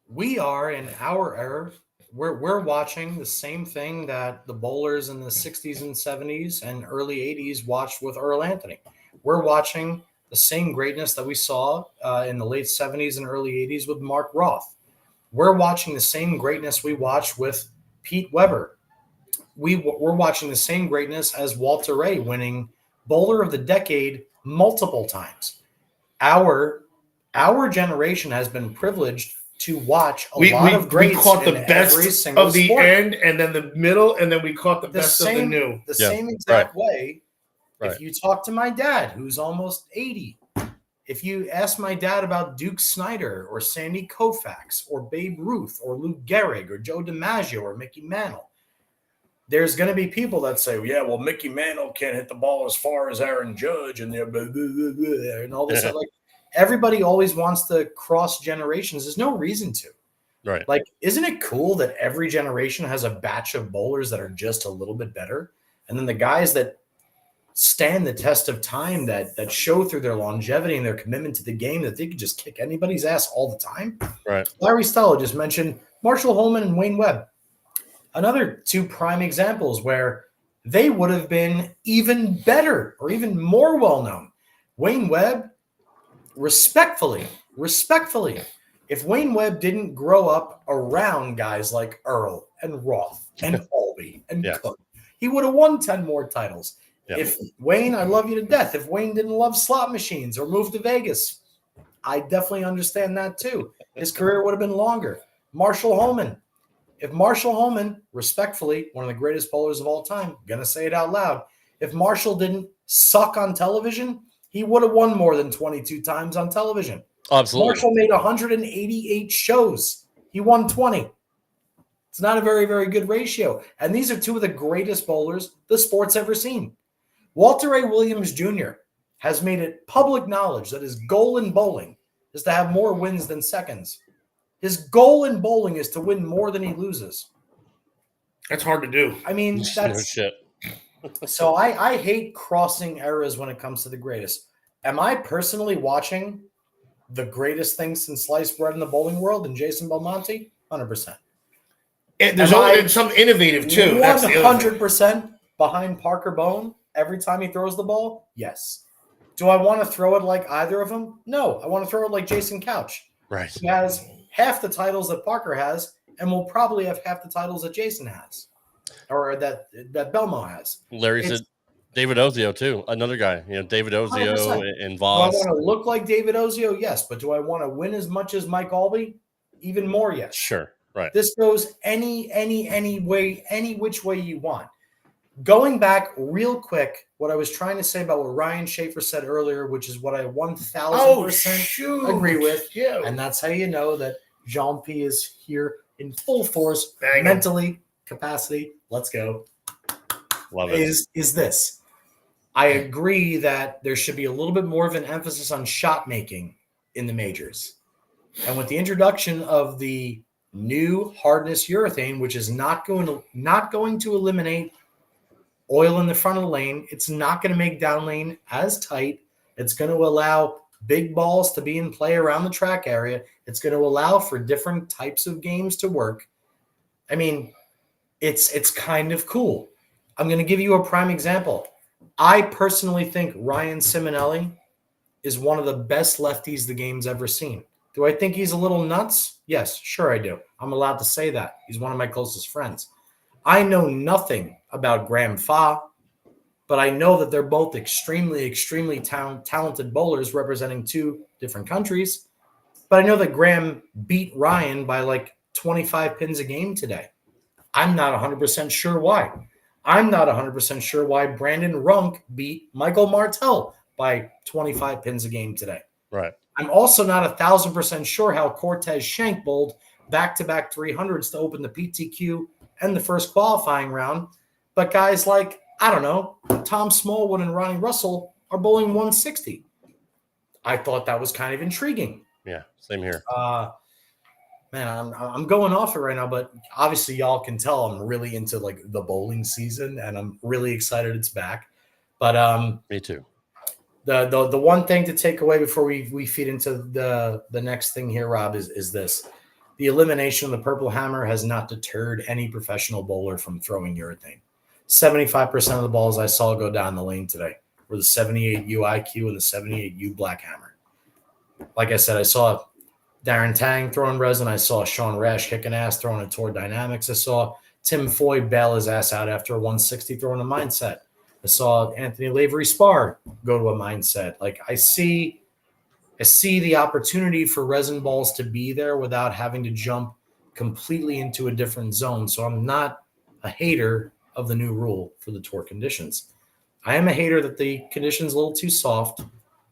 We are in our era. We're watching the same thing that the bowlers in the 60s and 70s and early 80s watched with Earl Anthony. We're watching the same greatness that we saw in the late 70s and early 80s with Mark Roth. We're watching the same greatness we watched with Pete Weber. We're watching the same greatness as Walter Ray winning Bowler of the Decade multiple times. Our generation has been privileged to watch a lot of greats. We caught the best of the sport. end, and then the middle, and then we caught the best of the new. The same exact way Right. If you talk to my dad, who's almost 80, if you ask my dad about Duke Snyder or Sandy Koufax or Babe Ruth or Lou Gehrig or Joe DiMaggio or Mickey Mantle, there's going to be people that say, yeah, well, Mickey Mantle can't hit the ball as far as Aaron Judge and blah, blah, blah, blah, and all this stuff. Like, everybody always wants to cross generations. There's no reason to. Right. Like, isn't it cool that every generation has a batch of bowlers that are just a little bit better? And then the guys that stand the test of time, that show through their longevity and their commitment to the game, that they could just kick anybody's ass all the time. Right. Larry Stella just mentioned Marshall Holman and Wayne Webb. Another two prime examples where they would have been even better or even more well-known. Wayne Webb, respectfully, if Wayne Webb didn't grow up around guys like Earl and Roth and Albee and Cook, he would have won 10 more titles. Yeah. If Wayne, I love you to death. If Wayne didn't love slot machines or move to Vegas, I definitely understand that too. His career would have been longer. Marshall Holman. If Marshall Holman, respectfully, one of the greatest bowlers of all time, going to say it out loud, if Marshall didn't suck on television, he would have won more than 22 times on television. Absolutely. Marshall made 188 shows. He won 20. It's not a very, very good ratio. And these are two of the greatest bowlers the sport's ever seen. Walter A. Williams Jr. has made it public knowledge that his goal in bowling is to have more wins than seconds. His goal in bowling is to win more than he loses. That's hard to do. I mean, that's no shit. So I hate crossing eras when it comes to the greatest. Am I personally watching the greatest thing since sliced bread in the bowling world and Jason Belmonte? 100%. There's always something innovative too. 100% behind Parker Bone every time he throws the ball? Yes. Do I want to throw it like either of them? No. I want to throw it like Jason Couch. Right. He has half the titles that Parker has and will probably have half the titles that Jason has or that Belmo has. Larry said David Ozio too. Another guy, David Ozio 100%. and Voss. Do I want to look like David Ozio? Yes. But do I want to win as much as Mike Albee? Even more, yes. Sure. Right. This goes any way, any which way you want. Going back real quick, what I was trying to say about what Ryan Schaefer said earlier, which is what I 1,000% agree with. Yeah. And that's how you know that Jean P is here in full force, mentally, capacity. Let's go. Love it. Is this. I agree that there should be a little bit more of an emphasis on shot making in the majors. And with the introduction of the new hardness urethane, which is not going to eliminate oil in the front of the lane. It's not going to make down lane as tight. It's going to allow big balls to be in play around the track area. It's going to allow for different types of games to work. I mean, it's kind of cool. I'm going to give you a prime example. I personally think Ryan Simonelli is one of the best lefties the game's ever seen. Do I think he's a little nuts? Yes, sure I do. I'm allowed to say that. He's one of my closest friends. I know nothing about Graham Fa, but I know that they're both extremely talented bowlers representing two different countries. But I know that Graham beat Ryan by like 25 pins a game today. I'm not 100% sure why. I'm not 100% sure why Brandon Runk beat Michael Martell by 25 pins a game today. Right. I'm also not 1,000% sure how Cortez Schenk bowled back-to-back 300s to open the PTQ and the first qualifying round. But guys like, I don't know, Tom Smallwood and Ronnie Russell are bowling 160. I thought that was kind of intriguing. Yeah, same here. Man, I'm going off it right now, but obviously y'all can tell I'm really into like the bowling season, and I'm really excited it's back. But me too. The one thing to take away before we feed into the next thing here, Rob, is this. The elimination of the purple hammer has not deterred any professional bowler from throwing urethane. 75% of the balls I saw go down the lane today were the 78U IQ and the 78U black hammer. Like I said, I saw Darren Tang throwing resin. I saw Sean Rash kicking ass throwing a Tour Dynamics. I saw Tim Foy bail his ass out after a 160 throwing a mindset. I saw Anthony Lavery Spar go to a mindset. Like I see the opportunity for resin balls to be there without having to jump completely into a different zone. So I'm not a hater of the new rule for the tour conditions. I am a hater that the condition's a little too soft.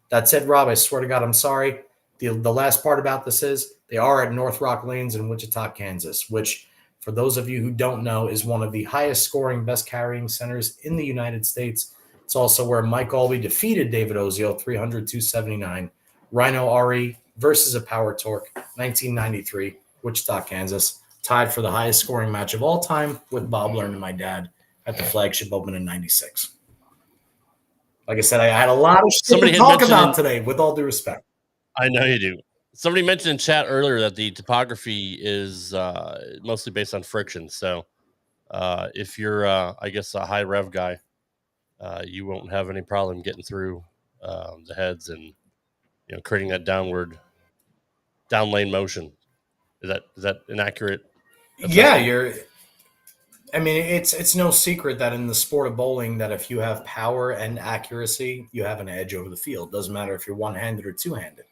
That said, Rob, I swear to God, I'm sorry. The last part about this is they are at North Rock Lanes in Wichita, Kansas, which, for those of you who don't know, is one of the highest scoring, best carrying centers in the United States. It's also where Mike Albee defeated David Ozio 300-279. Rhino Ari versus a Power Torque, 1993, Wichita, Kansas. Tied for the highest scoring match of all time with Bob Learn and my dad at the Flagship Open in 96. Like I said, I had a lot of shit to talk about today, with all due respect. I know you do. Somebody mentioned in chat earlier that the topography is mostly based on friction. So if you're, I guess, a high rev guy, you won't have any problem getting through the heads and creating that down lane motion. Is that inaccurate? Yeah, I mean, it's no secret that in the sport of bowling, that if you have power and accuracy, you have an edge over the field. Doesn't matter if you're one-handed or two-handed.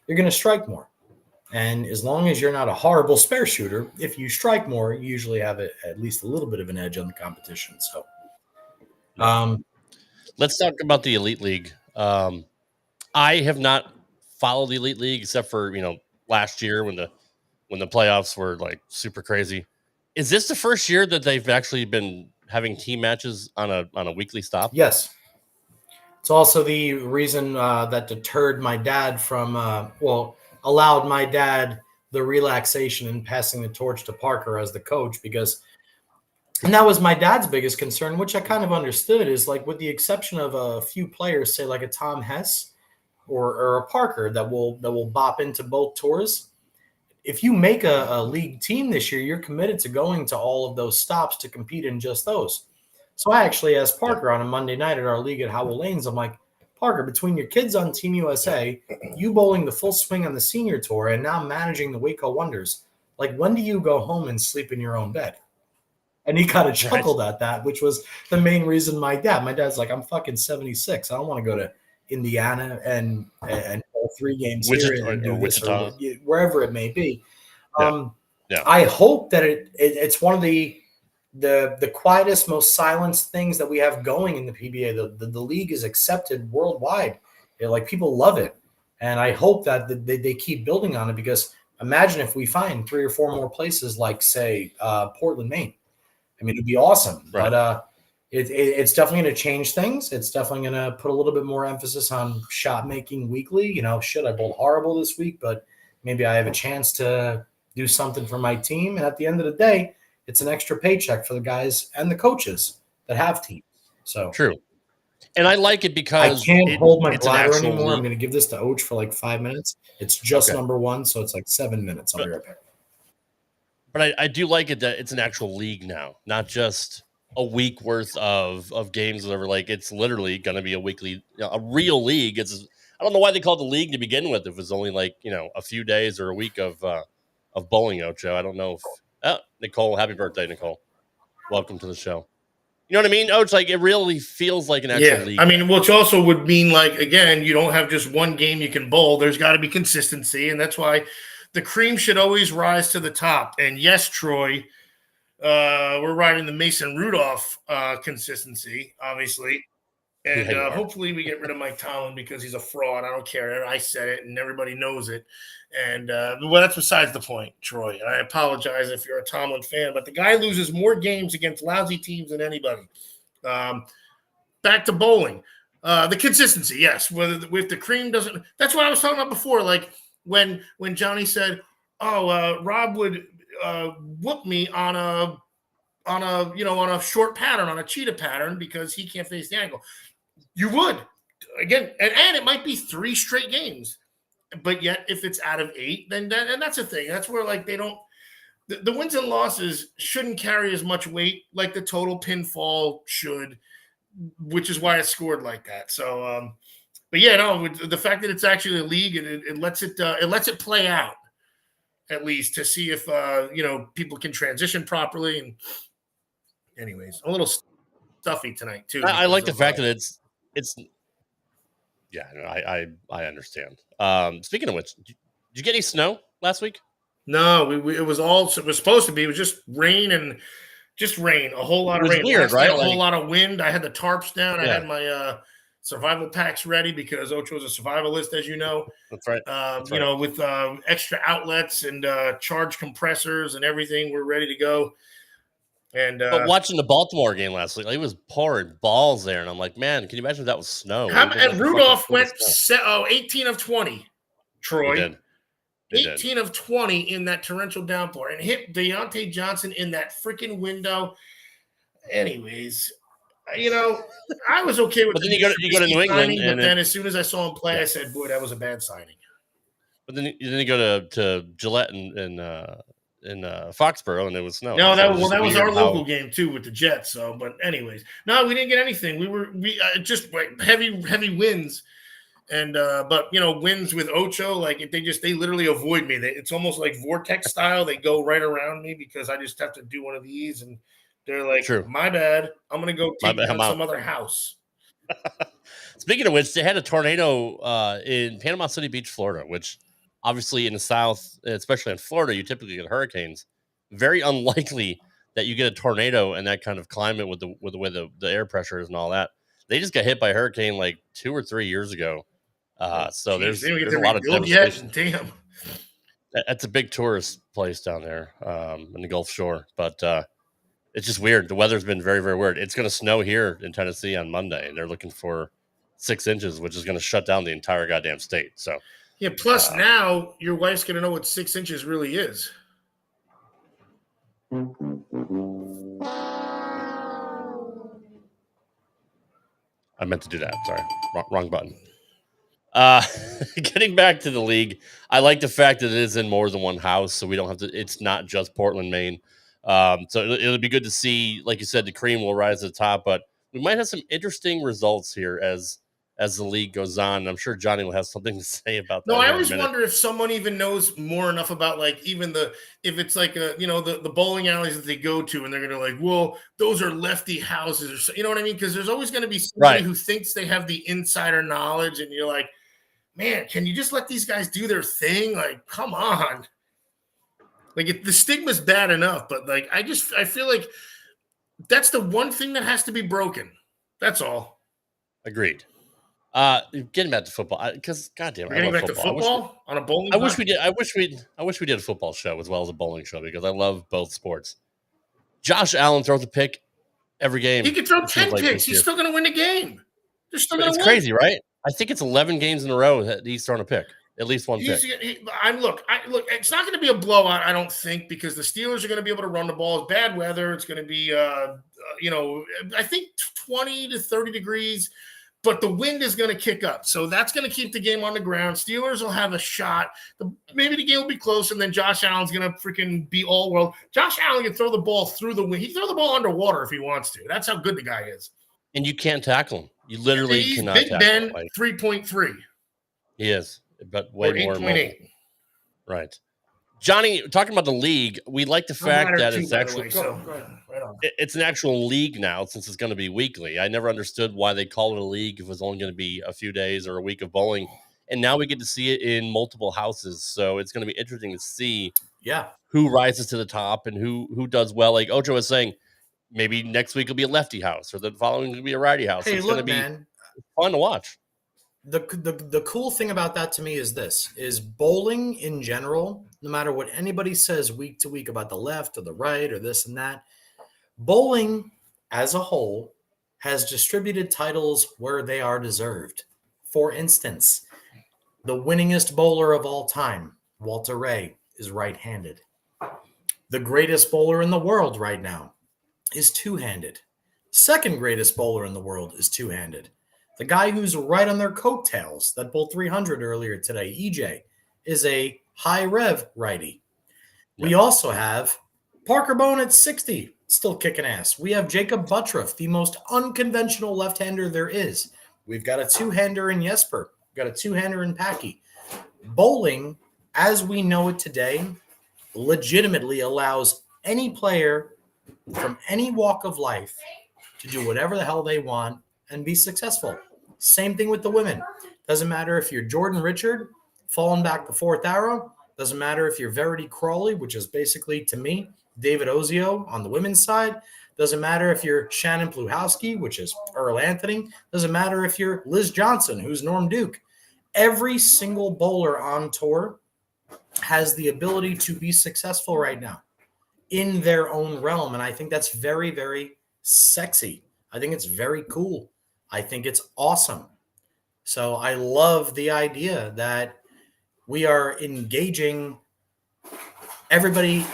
You're going to strike more. And as long as you're not a horrible spare shooter, if you strike more, you usually have at least a little bit of an edge on the competition. So, let's talk about the Elite League. I have not followed the Elite League except for last year when the playoffs were like super crazy. Is this the first year that they've actually been having team matches on a weekly stop? Yes. It's also the reason that deterred my dad from, allowed my dad the relaxation in passing the torch to Parker as the coach, and that was my dad's biggest concern, which I kind of understood, is like, with the exception of a few players, say like a Tom Hess or a Parker that will bop into both tours. If you make a league team this year, you're committed to going to all of those stops to compete in just those. So I actually asked Parker on a Monday night at our league at Howell Lanes, I'm like, Parker, between your kids on Team USA, you bowling the full swing on the senior tour, and now managing the Waco Wonders, like, when do you go home and sleep in your own bed? And he kind of chuckled at that, which was the main reason my dad's like, I'm fucking 76. I don't want to go to Indiana and 3 games here and do this, or wherever it may be. I hope that it's one of the quietest, most silenced things that we have going in the PBA. The league is accepted worldwide. Like, people love it. And I hope that they keep building on it, because imagine if we find 3 or 4 more places like, say, Portland, Maine. I mean, it'd be awesome. Right. But it's definitely going to change things. It's definitely going to put a little bit more emphasis on shot making weekly. Shit, I bowled horrible this week, but maybe I have a chance to do something for my team. And at the end of the day, it's an extra paycheck for the guys and the coaches that have teams. So true. And I like it because I can't hold my bladder anymore. I'm going to give this to Oach for like 5 minutes. It's just number 1, so it's like 7 minutes. I'll be right back. But I do like it that it's an actual league now, not just a week worth of games or whatever. Like, it's literally going to be a weekly, a real league. I don't know why they called it the league to begin with. If it was only like, a few days or a week of bowling, Ocho. I don't know if Nicole, happy birthday, Nicole. Welcome to the show. You know what I mean? Ocho, like, it really feels like an actual league. I mean, which also would mean, like, again, you don't have just one game you can bowl. There's got to be consistency, and that's why the cream should always rise to the top. And yes, Troy, we're riding the Mason Rudolph consistency, obviously. And hopefully we get rid of Mike Tomlin, because he's a fraud. I don't care. I said it, and everybody knows it. And well, that's besides the point, Troy. I apologize if you're a Tomlin fan, but the guy loses more games against lousy teams than anybody. Back to bowling. The consistency, yes. With the cream doesn't – that's what I was talking about before. Like, when Johnny said, Rob would whoop me on a short pattern, on a cheetah pattern, because he can't face the angle. You would. Again, and it might be 3 straight games. But yet, if it's out of 8, then and that's the thing. That's where, like, they don't – the wins and losses shouldn't carry as much weight like the total pinfall should, which is why it's scored like that. So, but yeah, no, the fact that it's actually a league, and it lets it play out, at least, to see if people can transition properly. And anyways, a little stuffy tonight too. I like the fact that it's yeah, no, I understand. Speaking of which, did you get any snow last week? No, it was supposed to be. It was just rain and Just rain, a whole lot It of was rain. weird, Last night, right? a whole lot of wind. I had the tarps down. I Yeah. had my survival packs ready because Ocho's a survivalist, as you know. That's right. You know, with extra outlets and charge compressors and everything, we're ready to go. And But watching the Baltimore game last week, like, it was pouring balls there, and I'm like, man, can you imagine if that was snow? and Rudolph went 18 of 20, Troy. He did. 18 of 20 in that torrential downpour and hit Deontay Johnson in that freaking window. Anyways, you know, I was okay with But then you go to New England, signing, and but then as soon as I saw him play, I said, boy, that was a bad signing. But then you go to Gillette in Foxborough, and it was snow. No, So that was our local game too with the Jets. So, but anyways, no, we didn't get anything. We just heavy winds. And but you know, wins with Ocho, like they literally avoid me. It's almost like vortex style. They go right around me because I just have to do one of these, and they're like, True. "My bad, I'm gonna go take down some other house." Speaking of which, they had a tornado in Panama City Beach, Florida, which obviously in the South, especially in Florida, you typically get hurricanes. Very unlikely that you get a tornado in that kind of climate with the way the air pressure is and all that. They just got hit by a hurricane like 2 or 3 years ago. So there's a lot of devastation. Damn. That's a big tourist place down there in the Gulf Shore, but it's just weird. The weather's been very, very weird. It's going to snow here in Tennessee on Monday, and they're looking for 6 inches, which is going to shut down the entire goddamn state. So yeah. Plus, now your wife's going to know what 6 inches really is. I meant to do that. Sorry, wrong button. Getting back to the league, I like the fact that it is in more than one house, so we don't have to. It's not just Portland, Maine. So it'll be good to see. Like you said, the cream will rise to the top, but we might have some interesting results here as the league goes on. And I'm sure Johnny will have something to say about that. No, I always wonder if someone even knows more enough about like even if it's like the bowling alleys that they go to, and they're gonna like, well, those are lefty houses, or so, you know what I mean? Because there's always going to be somebody who thinks they have the insider knowledge, and you're like, man, can you just let these guys do their thing? Like, come on. Like, the stigma's bad enough, but like, I feel like that's the one thing that has to be broken. That's all. Agreed. Getting back to football, because goddamn, getting back to football on a bowling. I wish we did a football show as well as a bowling show because I love both sports. Josh Allen throws a pick every game. He could throw 10 picks. He's still going to win the game. They're still going to win. It's crazy, right? I think it's 11 games in a row that he's thrown a pick. At least one pick. Look, it's not going to be a blowout, I don't think, because the Steelers are going to be able to run the ball. It's bad weather. It's going to be, I think 20 to 30 degrees, but the wind is going to kick up. So that's going to keep the game on the ground. Steelers will have a shot. Maybe the game will be close, and then Josh Allen's going to freaking be all world. Josh Allen can throw the ball through the wind. He can throw the ball underwater if he wants to. That's how good the guy is. And you can't tackle him. You literally cannot Big tackle Ben, him. Like, 3.3. He is, but way more. 8.8. Right. Johnny, talking about the league, we like the fact that it's actually it's an actual league now since it's going to be weekly. I never understood why they call it a league if it was only going to be a few days or a week of bowling. And now we get to see it in multiple houses. So it's going to be interesting to see who rises to the top and who does well. Like Ocho was saying, maybe next week will be a lefty house or the following will be a righty house. Hey, it's look, going to be man, fun to watch. The cool thing about that to me is bowling in general, no matter what anybody says week to week about the left or the right or this and that, bowling as a whole has distributed titles where they are deserved. For instance, the winningest bowler of all time, Walter Ray, is right-handed. The greatest bowler in the world right now is two-handed. Second greatest bowler in the world is two-handed. The guy who's right on their coattails that bowled 300 earlier today, EJ, is a high rev righty. Yeah. We also have Parker Bone at 60, still kicking ass. We have Jacob Buttroff, the most unconventional left-hander there is. We've got a two-hander in Jesper. We've got a two-hander in Packy. Bowling, as we know it today, legitimately allows any player from any walk of life to do whatever the hell they want and be successful. Same thing with the women. Doesn't matter if you're Jordan Richard, falling back the fourth arrow. Doesn't matter if you're Verity Crawley, which is basically, to me, David Ozio on the women's side. Doesn't matter if you're Shannon Pluhowski, which is Earl Anthony. Doesn't matter if you're Liz Johnson, who's Norm Duke. Every single bowler on tour has the ability to be successful right now in their own realm. And I think that's very, very sexy. I think it's very cool. I think it's awesome. So I love the idea that we are engaging everybody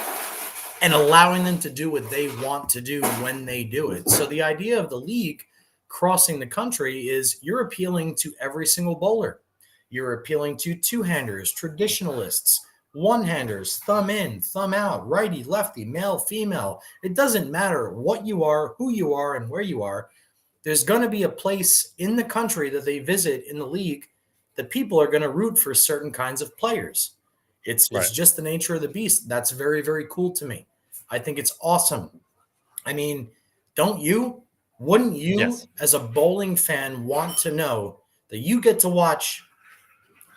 and allowing them to do what they want to do when they do it. So the idea of the league crossing the country is you're appealing to every single bowler. You're appealing to two-handers, traditionalists, one-handers, thumb in, thumb out, righty, lefty, male, female. It doesn't matter what you are, who you are, and where you are. There's going to be a place in the country that they visit in the league that people are going to root for certain kinds of players. It's just the nature of the beast. That's very, very cool to me. I think it's awesome. I mean, don't you? Wouldn't you, as a bowling fan, want to know that you get to watch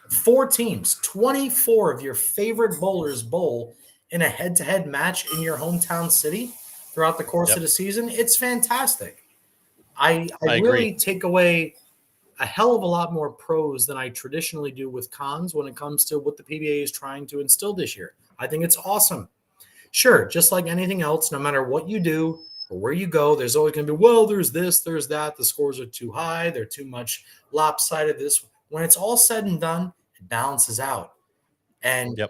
4 teams, 24 of your favorite bowlers bowl in a head-to-head match in your hometown city throughout the course of the season? It's fantastic. I really take away a hell of a lot more pros than I traditionally do with cons when it comes to what the PBA is trying to instill this year. I think it's awesome. Sure, just like anything else, no matter what you do or where you go, there's always going to be, well, there's this, there's that. The scores are too high. They're too much lopsided. This, when it's all said and done, it balances out. And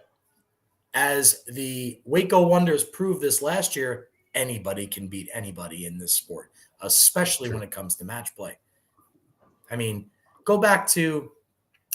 as the Waco Wonders proved this last year, anybody can beat anybody in this sport, especially when it comes to match play. I mean, go back to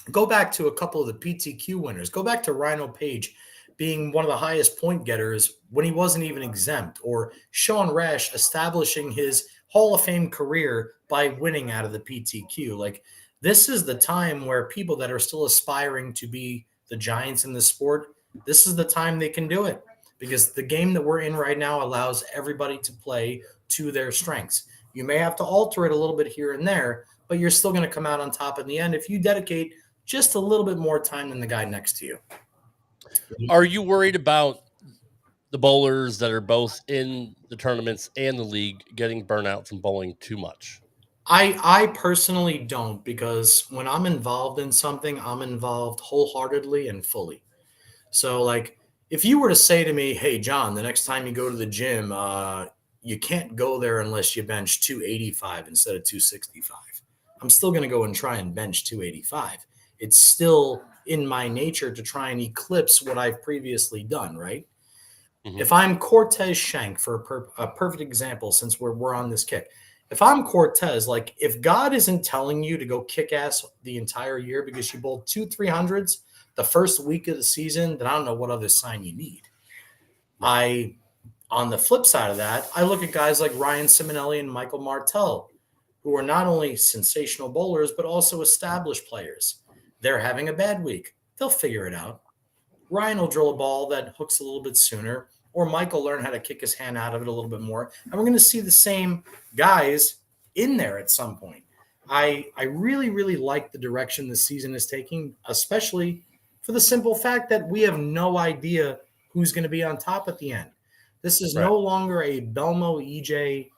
a couple of the PTQ winners. Go back to Rhino Page being one of the highest point getters when he wasn't even exempt, or Sean Rash establishing his Hall of Fame career by winning out of the PTQ. Like, this is the time where people that are still aspiring to be the giants in the sport, this is the time they can do it, because the game that we're in right now allows everybody to play to their strengths. You may have to alter it a little bit here and there, but you're still going to come out on top in the end if you dedicate just a little bit more time than the guy next to you. Are you worried about the bowlers that are both in the tournaments and the league getting burnout from bowling too much? I personally don't, because when I'm involved in something, I'm involved wholeheartedly and fully. So, like, if you were to say to me, hey, John, the next time you go to the gym, you can't go there unless you bench 285 instead of 265. I'm still going to go and try and bench 285. It's still in my nature to try and eclipse what I've previously done, right? Mm-hmm. If I'm Cortez Shank, for a perfect example, since we're on this kick, if I'm Cortez, like, if God isn't telling you to go kick ass the entire year because you bowled 2 300s the first week of the season, then I don't know what other sign you need. On the flip side of that, I look at guys like Ryan Simonelli and Michael Martell, who are not only sensational bowlers, but also established players. They're having a bad week. They'll figure it out. Ryan will drill a ball that hooks a little bit sooner, or Mike will learn how to kick his hand out of it a little bit more. And we're going to see the same guys in there at some point. I really, really like the direction this season is taking, especially for the simple fact that we have no idea who's going to be on top at the end. This is no longer a Belmo, EJ,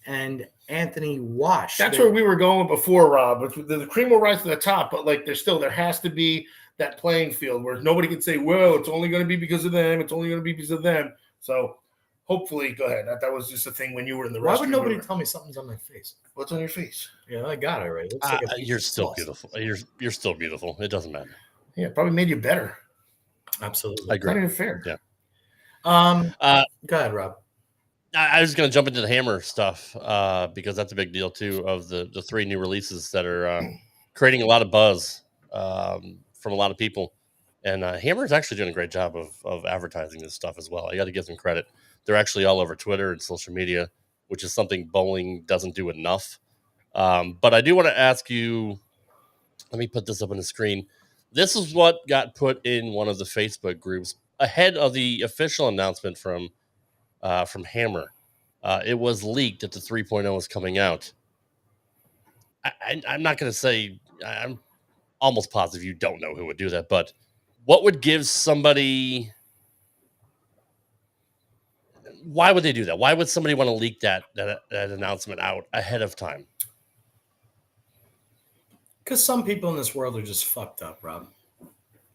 and Anthony Wash. That's where we were going before, Rob. The cream will rise to the top, but like there has to be that playing field where nobody can say, well, it's only going to be because of them. It's only going to be because of them. So hopefully, go ahead. That was just a thing when you were in the restroom. Why would nobody tell me something's on my face? What's on your face? Yeah, I got it right. Looks like you're still beautiful. You're still beautiful. It doesn't matter. Yeah, it probably made you better. Absolutely. I agree. Not even fair. Yeah. Go ahead, Rob. I was going to jump into the Hammer stuff because that's a big deal too, of the 3 new releases that are creating a lot of buzz from a lot of people. And Hammer is actually doing a great job of advertising this stuff as well. I got to give them credit. They're actually all over Twitter and social media, which is something bowling doesn't do enough. But I do want to ask you, let me put this up on the screen. This is what got put in one of the Facebook groups ahead of the official announcement from Hammer. It was leaked that the 3.0 is coming out. I'm not going to say, I'm almost positive you don't know who would do that, but what would give somebody, Why would they do that? Why would somebody want to leak that announcement out ahead of time? Because some people in this world are just fucked up, Rob.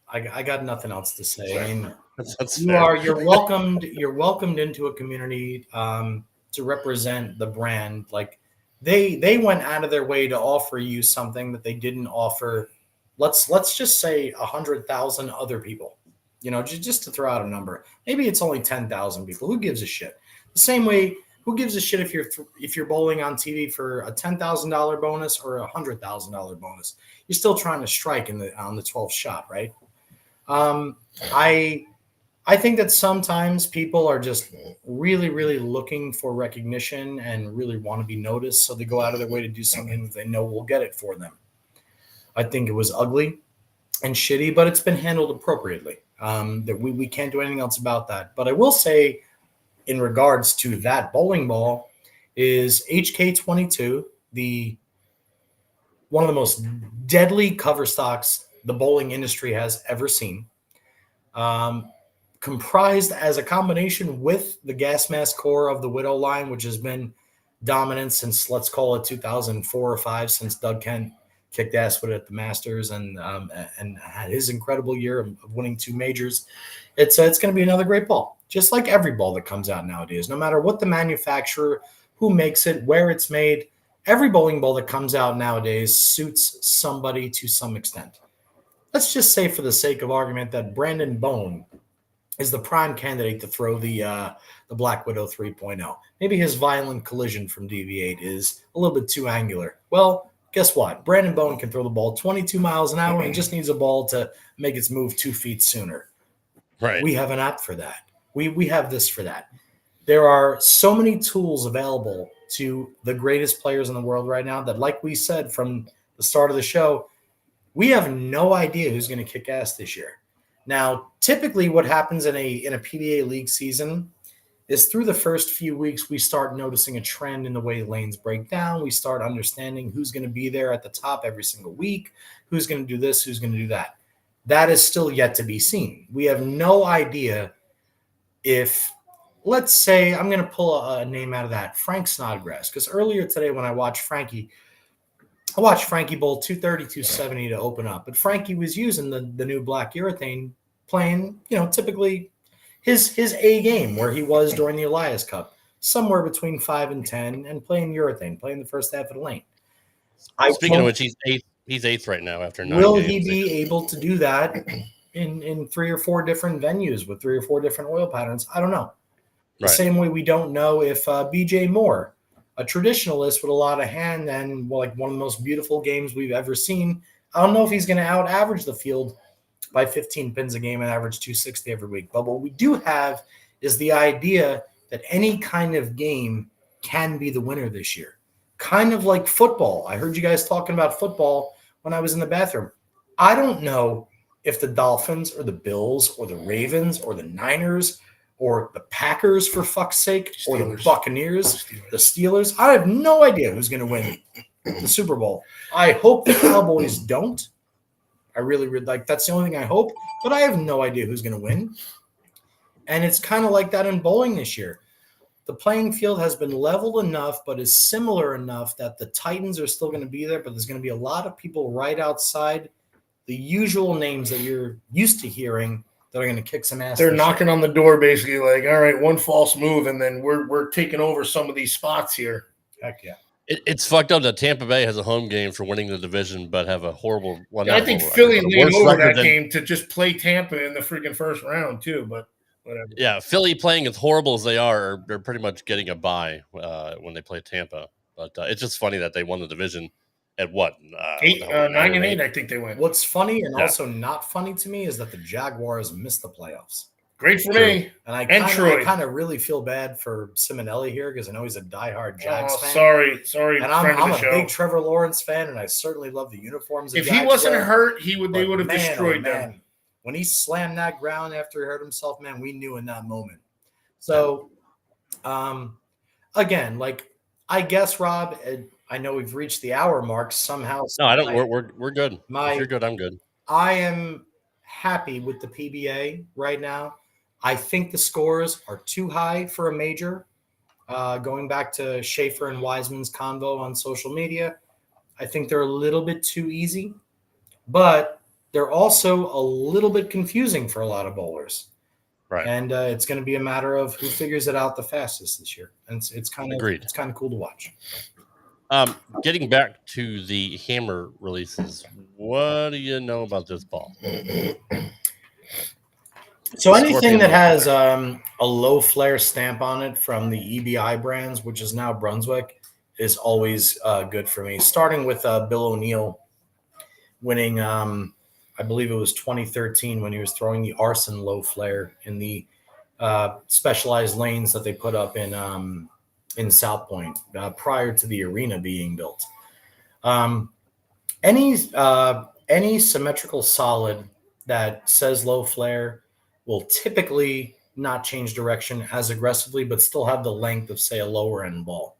I got nothing else to say. I mean, That's you're welcomed. You're welcomed into a community to represent the brand. Like they went out of their way to offer you something that they didn't offer. Let's just say 100,000 other people. You know, just to throw out a number. Maybe it's only 10,000 people. Who gives a shit? The same way, who gives a shit if you're bowling on TV for a $10,000 bonus or a $100,000 bonus? You're still trying to strike on the 12th shot, right? I think that sometimes people are just really, really looking for recognition and really want to be noticed, so they go out of their way to do something that they know will get it for them. I think it was ugly and shitty, but it's been handled appropriately. That we can't do anything else about that. But I will say, in regards to that bowling ball, is HK22 one of the most deadly cover stocks the bowling industry has ever seen. Comprised as a combination with the gas mask core of the Widow line, which has been dominant since, let's call it 2004 or 5, since Doug Kent kicked ass with it at the Masters and had his incredible year of winning 2 majors. It's going to be another great ball, just like every ball that comes out nowadays, no matter what the manufacturer, who makes it, where it's made. Every bowling ball that comes out nowadays suits somebody to some extent. Let's just say, for the sake of argument, that Brandon Bone is the prime candidate to throw the Black Widow 3.0. Maybe his violent collision from DV8 is a little bit too angular. Well, guess what? Brandon Bone can throw the ball 22 miles an hour and just needs a ball to make its move 2 feet sooner. Right. We have an app for that. We have this for that. There are so many tools available to the greatest players in the world right now that, like we said from the start of the show, we have no idea who's going to kick ass this year. Now, typically what happens in a PBA league season is through the first few weeks, we start noticing a trend in the way lanes break down. We start understanding who's going to be there at the top every single week, who's going to do this, who's going to do that. That is still yet to be seen. We have no idea if, let's say, I'm going to pull a name out of that, Frank Snodgrass, because earlier today when I watched Frankie bowl 230, 270 to open up, but Frankie was using the new black urethane, playing, typically his A game where he was during the Elias Cup, somewhere between 5 and 10, and playing urethane, playing the first half of the lane. Speaking of which, he's eighth right now after 9 Will games. he be able to do that in 3 or 4 different venues with 3 or 4 different oil patterns? I don't know. The same way we don't know if BJ Moore, a traditionalist with a lot of hand and like one of the most beautiful games we've ever seen, I don't know if he's going to out-average the field by 15 pins a game and average 260 every week. But what we do have is the idea that any kind of game can be the winner this year. Kind of like football. I heard you guys talking about football when I was in the bathroom. I don't know if the Dolphins or the Bills or the Ravens or the Niners or the Packers, for fuck's sake, or the Buccaneers, the Steelers. I have no idea who's going to win the Super Bowl. I hope the Cowboys don't. I really like, that's the only thing I hope, but I have no idea who's going to win. And it's kind of like that in bowling this year. The playing field has been leveled enough, but is similar enough that the Titans are still going to be there, but there's going to be a lot of people right outside the usual names that you're used to hearing that are going to kick some ass. They're knocking on the door, basically like, all right, one false move, and then we're taking over some of these spots here. Heck yeah. It's fucked up that Tampa Bay has a home game for winning the division, but have a horrible one. I think Philly leaned over that game to just play Tampa in the freaking first round too, but whatever. Yeah, Philly playing as horrible as they are, they're pretty much getting a bye when they play Tampa. But it's just funny that they won the division at what? 9-8, I think they went. What's funny and also not funny to me is that the Jaguars missed the playoffs. Great for me. And I kind of really feel bad for Simonelli here because I know he's a diehard Jags fan. Sorry. And I'm a big Trevor Lawrence fan, and I certainly love the uniforms. If he wasn't hurt, they would have destroyed them. When he slammed that ground after he hurt himself, man, we knew in that moment. So, again, like, I guess, Rob, I know we've reached the hour mark somehow. No, I don't. We're good. If you're good, I'm good. I am happy with the PBA right now. I think the scores are too high for a major. Going back to Schaefer and Wiseman's convo on social media, I think they're a little bit too easy, but they're also a little bit confusing for a lot of bowlers. Right. And it's going to be a matter of who figures it out the fastest this year. And it's kind of cool to watch. Getting back to the hammer releases, what do you know about this ball? So anything that has a low flare stamp on it from the EBI brands, which is now Brunswick, is always good for me. Starting with Bill O'Neill winning, I believe it was 2013 when he was throwing the Arson low flare in the specialized lanes that they put up in South Point prior to the arena being built. Any symmetrical solid that says low flare will typically not change direction as aggressively, but still have the length of, say, a lower end ball.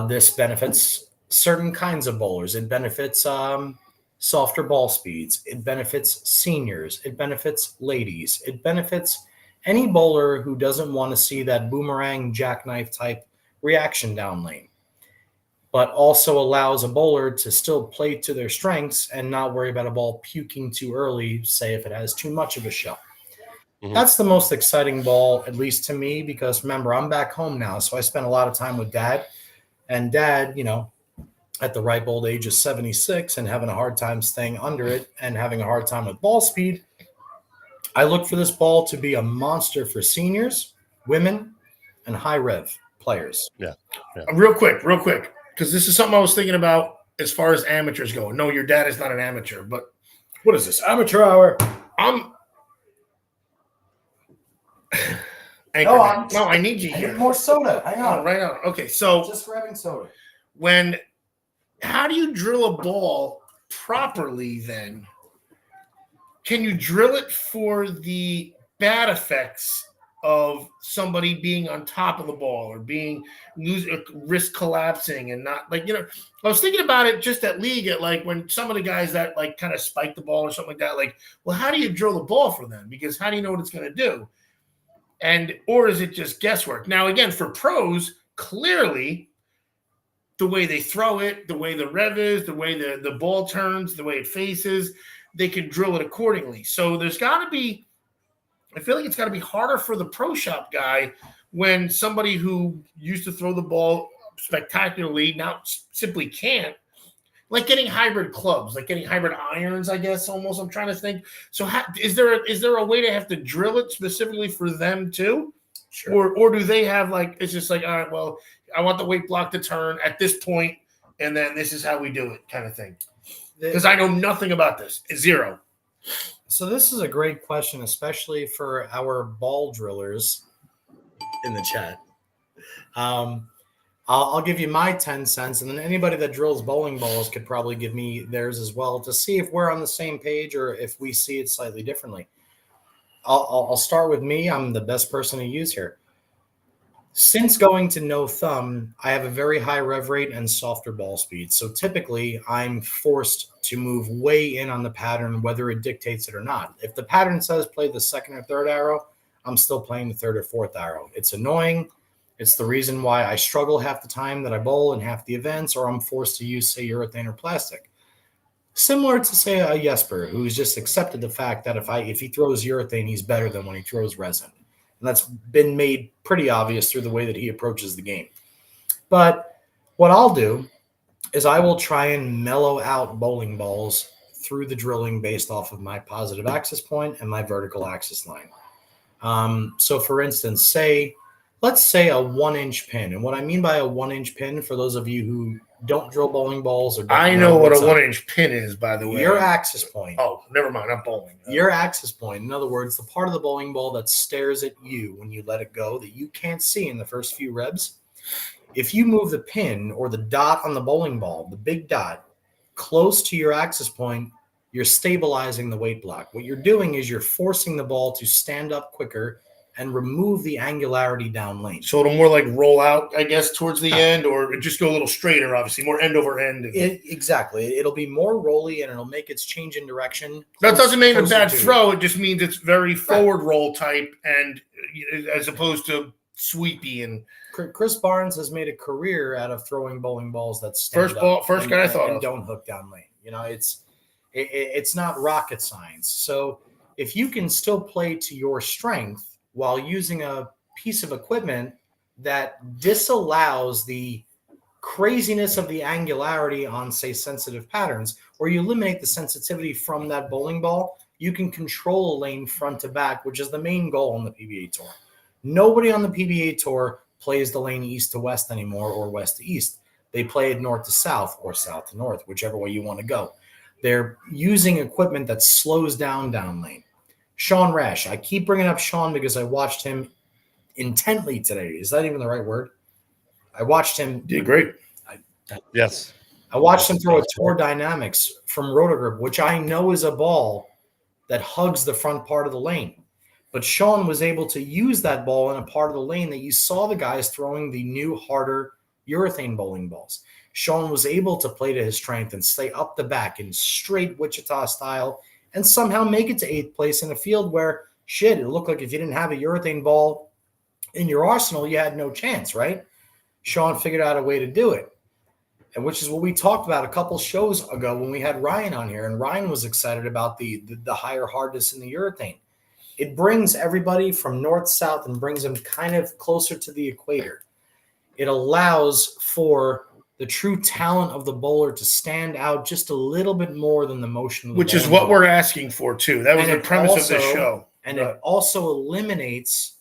This benefits certain kinds of bowlers. It benefits softer ball speeds. It benefits seniors. It benefits ladies. It benefits any bowler who doesn't want to see that boomerang jackknife type reaction down lane, but also allows a bowler to still play to their strengths and not worry about a ball puking too early, say if it has too much of a shell. Mm-hmm. That's the most exciting ball, at least to me, because remember, I'm back home now, so I spend a lot of time with Dad. And Dad, at the ripe old age of 76 and having a hard time staying under it and having a hard time with ball speed, I look for this ball to be a monster for seniors, women, and high rev players. Yeah. Real quick, because this is something I was thinking about as far as amateurs go. No, your dad is not an amateur, but what is this? Amateur hour. No, I need you here. More soda. Hang on. Right on. Okay, so just grabbing soda. How do you drill a ball properly then? Can you drill it for the bad effects of somebody being on top of the ball or risk collapsing and not I was thinking about it just at league at when some of the guys that kind of spike the ball or something like that, well, how do you drill the ball for them? Because how do you know what it's going to do? Or is it just guesswork? Now, again, for pros, clearly the way they throw it, the way the rev is, the way the ball turns, the way it faces, they can drill it accordingly. So there's got to be, I feel like it's got to be harder for the pro shop guy when somebody who used to throw the ball spectacularly now simply can't. Like getting hybrid clubs, like getting hybrid irons, I guess, almost. I'm trying to think. So is there a way to have to drill it specifically for them too? Sure. Or do they have it's just all right, well, I want the weight block to turn at this point, and then this is how we do it kind of thing? Because I know nothing about this. Zero. So this is a great question, especially for our ball drillers in the chat. I'll give you my 10 cents, and then anybody that drills bowling balls could probably give me theirs as well to see if we're on the same page or if we see it slightly differently. I'll start with me. I'm the best person to use here. Since going to no thumb, I have a very high rev rate and softer ball speed. So typically, I'm forced to move way in on the pattern, whether it dictates it or not. If the pattern says play the second or third arrow, I'm still playing the third or fourth arrow. It's annoying. It's the reason why I struggle half the time that I bowl in half the events, or I'm forced to use, say, urethane or plastic. Similar to, say, a Jesper, who's just accepted the fact that if he throws urethane, he's better than when he throws resin. And that's been made pretty obvious through the way that he approaches the game. But what I'll do is I will try and mellow out bowling balls through the drilling based off of my positive axis point and my vertical axis line. So, for instance, let's say a 1-inch pin. And what I mean by a 1-inch pin, for those of you who don't drill bowling balls, I know what a 1-inch pin is, by the way. Your axis point. Oh, never mind. I'm bowling. Your axis point. In other words, the part of the bowling ball that stares at you when you let it go that you can't see in the first few revs. If you move the pin or the dot on the bowling ball, the big dot, close to your axis point, you're stabilizing the weight block. What you're doing is you're forcing the ball to stand up quicker and remove the angularity down lane. So it'll more like roll out, I guess, towards the end, or just go a little straighter, obviously, more end over end. Exactly. It'll be more rolly, and it'll make its change in direction. That doesn't mean a bad throw. It just means it's very forward roll type, and as opposed to sweepy. And Chris Barnes has made a career out of throwing bowling balls that first guy I thought of. Don't hook down lane. You know, it's not rocket science. So if you can still play to your strength while using a piece of equipment that disallows the craziness of the angularity on, say, sensitive patterns, or you eliminate the sensitivity from that bowling ball, you can control a lane front to back, which is the main goal on the PBA Tour. Nobody on the PBA Tour plays the lane east to west anymore, or west to east. They play it north to south or south to north, whichever way you want to go. They're using equipment that slows down lane. Sean Rash. I keep bringing up Sean because I watched him intently today. Is that even the right word? I watched him. Did great. Yes. I watched him throw a Tour Dynamics from Rotogrip, which I know is a ball that hugs the front part of the lane. But Sean was able to use that ball in a part of the lane that you saw the guys throwing the new, harder urethane bowling balls. Sean was able to play to his strength and stay up the back in straight Wichita style and somehow make it to 8th place in a field where, it looked like if you didn't have a urethane ball in your arsenal, you had no chance, right? Sean figured out a way to do it, and which is what we talked about a couple shows ago when we had Ryan on here, and Ryan was excited about the higher hardness in the urethane. It brings everybody from north-south and brings them kind of closer to the equator. It allows for the true talent of the bowler to stand out just a little bit more than the motion of the which is what we're asking for, too. That was the premise of this show. And it also eliminates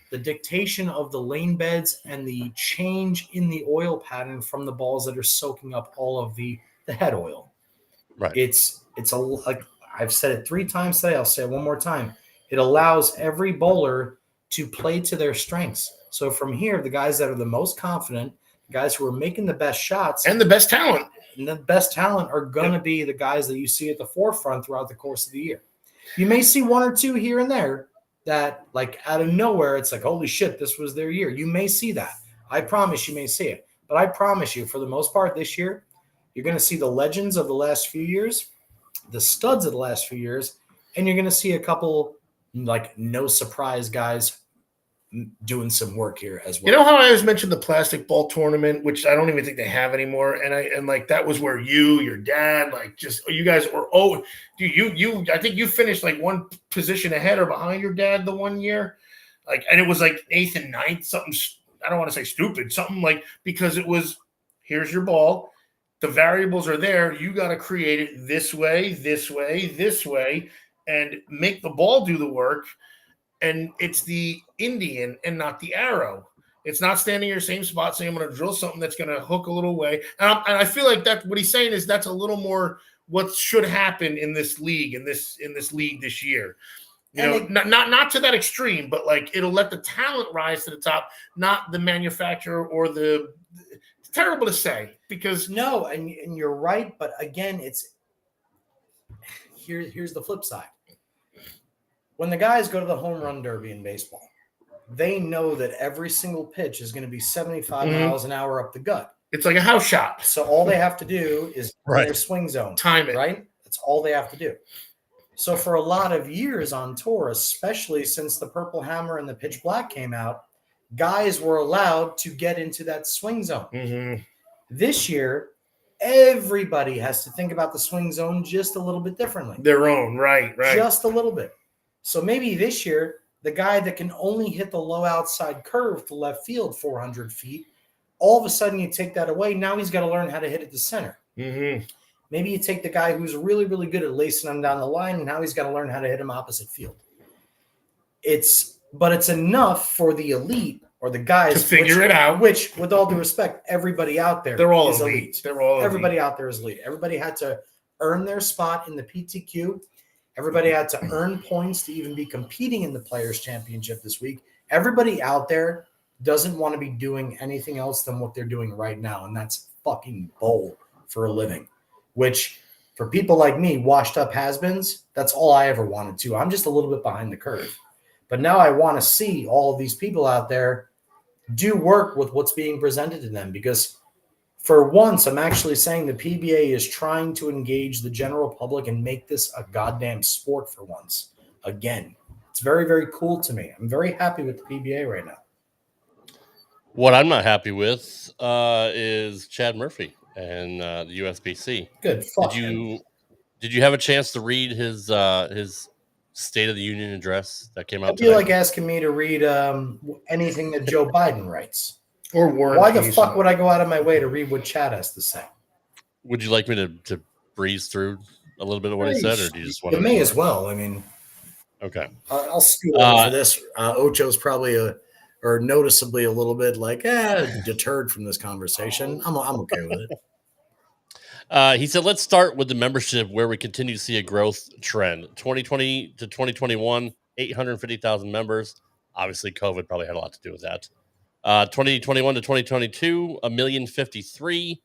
the dictation of the lane beds and the change in the oil pattern from the balls that are soaking up all of the head oil. Right. It's like I've said it 3 times today. I'll say it one more time. It allows every bowler to play to their strengths. So from here, the guys that are the most confident, the guys who are making the best shots and the best talent, are going to be the guys that you see at the forefront throughout the course of the year. You may see 1 or 2 here and there that, like, out of nowhere, it's like, holy shit, this was their year. You may see that. I promise you may see it. But I promise you, for the most part this year, you're going to see the legends of the last few years, the studs of the last few years, and you're going to see a couple, like, no surprise guys doing some work here as well. You know how I always mentioned the plastic ball tournament, which I don't even think they have anymore, and like that was where your dad, like, just you guys were you I think you finished like 1 position ahead or behind your dad the one year, like, and it was like 8th and 9th, something, I don't want to say stupid, something like, because it was, here's your ball, the variables are there, you got to create it this way, and make the ball do the work. And it's the Indian and not the arrow. It's not standing in your same spot saying, I'm going to drill something that's going to hook a little way. And I feel like that what he's saying is that's a little more what should happen in this league, in this league this year. Not to that extreme, but like it'll let the talent rise to the top, not the manufacturer or the. It's terrible to say because no, and you're right, but again, here's the flip side. When the guys go to the home run derby in baseball, they know that every single pitch is going to be 75 miles an hour up the gut. It's like a house shot. So all they have to do is their swing zone. Time it. Right? That's all they have to do. So for a lot of years on tour, especially since the Purple Hammer and the Pitch Black came out, guys were allowed to get into that swing zone. Mm-hmm. This year, everybody has to think about the swing zone just a little bit differently. Their own, right. Just a little bit. So maybe this year, the guy that can only hit the low outside curve to left field 400 feet, all of a sudden you take that away. Now he's got to learn how to hit it to center. Mm-hmm. Maybe you take the guy who's really, really good at lacing him down the line, and now he's got to learn how to hit him opposite field. But it's enough for the elite or the guys to figure it out. Which, with all due respect, everybody out there they're all is elite. Everybody out there is elite. Everybody had to earn their spot in the PTQ. Everybody had to earn points to even be competing in the Players Championship this week. Everybody out there doesn't want to be doing anything else than what they're doing right now, and that's fucking bowl for a living, which for people like me, washed up has-beens, that's all I ever wanted to. I'm just a little bit behind the curve. But now I want to see all of these people out there do work with what's being presented to them, because for once, I'm actually saying the PBA is trying to engage the general public and make this a goddamn sport for once. Again, it's very, very cool to me. I'm very happy with the PBA right now. What I'm not happy with is Chad Murphy and the USBC. Good. Fuck him. Did you have a chance to read his State of the Union address that came out It'd be today? like asking me to read anything that Joe Biden writes. Or Warren. Why the fuck would I go out of my way to read what Chad has to say? Would you like me to breeze through a little bit of what he said, or do you just want to? You may as well. I mean, okay. I'll scoot over for this. Ocho's probably noticeably a little bit like deterred from this conversation. I'm okay with it. He said, let's start with the membership, where we continue to see a growth trend. 2020 to 2021, 850,000 members. Obviously, COVID probably had a lot to do with that. 2021 to 2022, 1,053,000.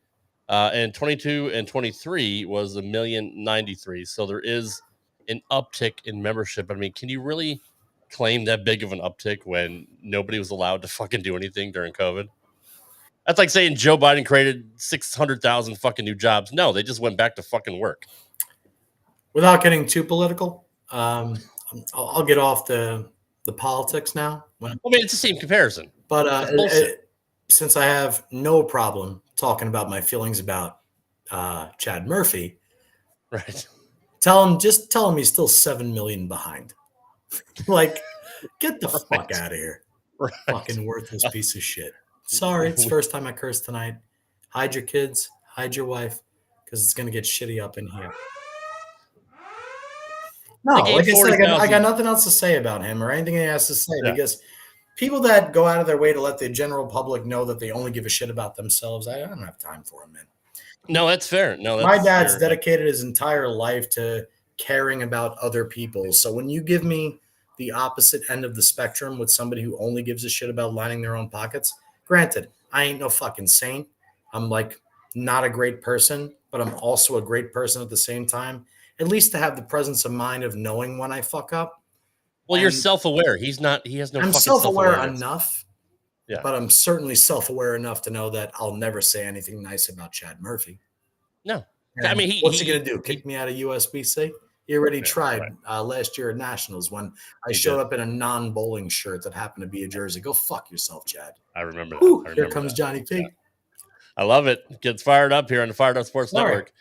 And 22 and 23 was 1,093,000. So there is an uptick in membership. I mean, can you really claim that big of an uptick when nobody was allowed to fucking do anything during COVID? That's like saying Joe Biden created 600,000 fucking new jobs. No, they just went back to fucking work. Without getting too political, I'll get off the politics now. I mean, it's the same comparison. But since I have no problem talking about my feelings about Chad Murphy, right? Tell him he's still 7 million behind. Like, get the fuck out of here. Right. Fucking worthless piece of shit. Sorry, it's the first time I cursed tonight. Hide your kids, hide your wife, because it's going to get shitty up in here. No, like I said, I got nothing else to say about him or anything he has to say, because people that go out of their way to let the general public know that they only give a shit about themselves, I don't have time for them, man. No, that's fair. No, my dad's dedicated his entire life to caring about other people. So when you give me the opposite end of the spectrum with somebody who only gives a shit about lining their own pockets, granted, I ain't no fucking saint. I'm like not a great person, but I'm also a great person at the same time. At least to have the presence of mind of knowing when I fuck up. Well, you're self-aware. He has no I'm fucking self-aware enough. Yeah. But I'm certainly self-aware enough to know that I'll never say anything nice about Chad Murphy. No. And I mean, what's he going to do? Kick me out of USBC? He already tried last year at Nationals when I showed up in a non-bowling shirt that happened to be a jersey. Go fuck yourself, Chad. I remember that. Here comes Johnny P. Yeah. I love it. Gets fired up here on the Fired Up Sports Network.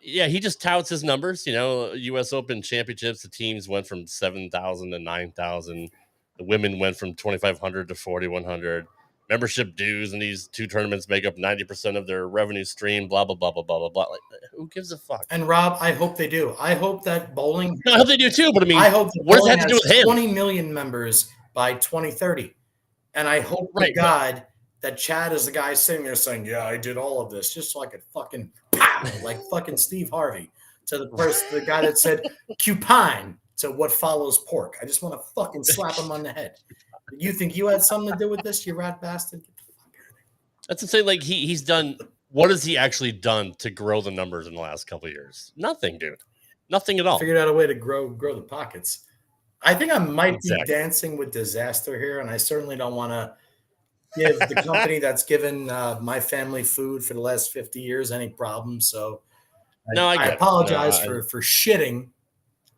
He just touts his numbers. You know, U.S. Open championships, the teams went from 7,000 to 9,000. The women went from 2,500 to 4,100. Membership dues in these two tournaments make up 90% of their revenue stream. Blah blah blah blah blah blah blah. Like, who gives a fuck? And Rob, I hope they do. I hope that bowling. No, I hope they do too. But I mean, I hope what does that have to do with him? 20 million members by 2030, and I hope to God that Chad is the guy sitting there saying, "Yeah, I did all of this," just so I could fucking pow, like fucking Steve Harvey to the guy that said "cupine" to what follows pork. I just want to fucking slap him on the head. You think you had something to do with this, you rat bastard? Get the fuck out of here. That's insane. Like he's done. What has he actually done to grow the numbers in the last couple of years? Nothing, dude. Nothing at all. Figured out a way to grow the pockets. I think I might be dancing with disaster here, and I certainly don't want to give the company that's given my family food for the last 50 years any problems. So I apologize for shitting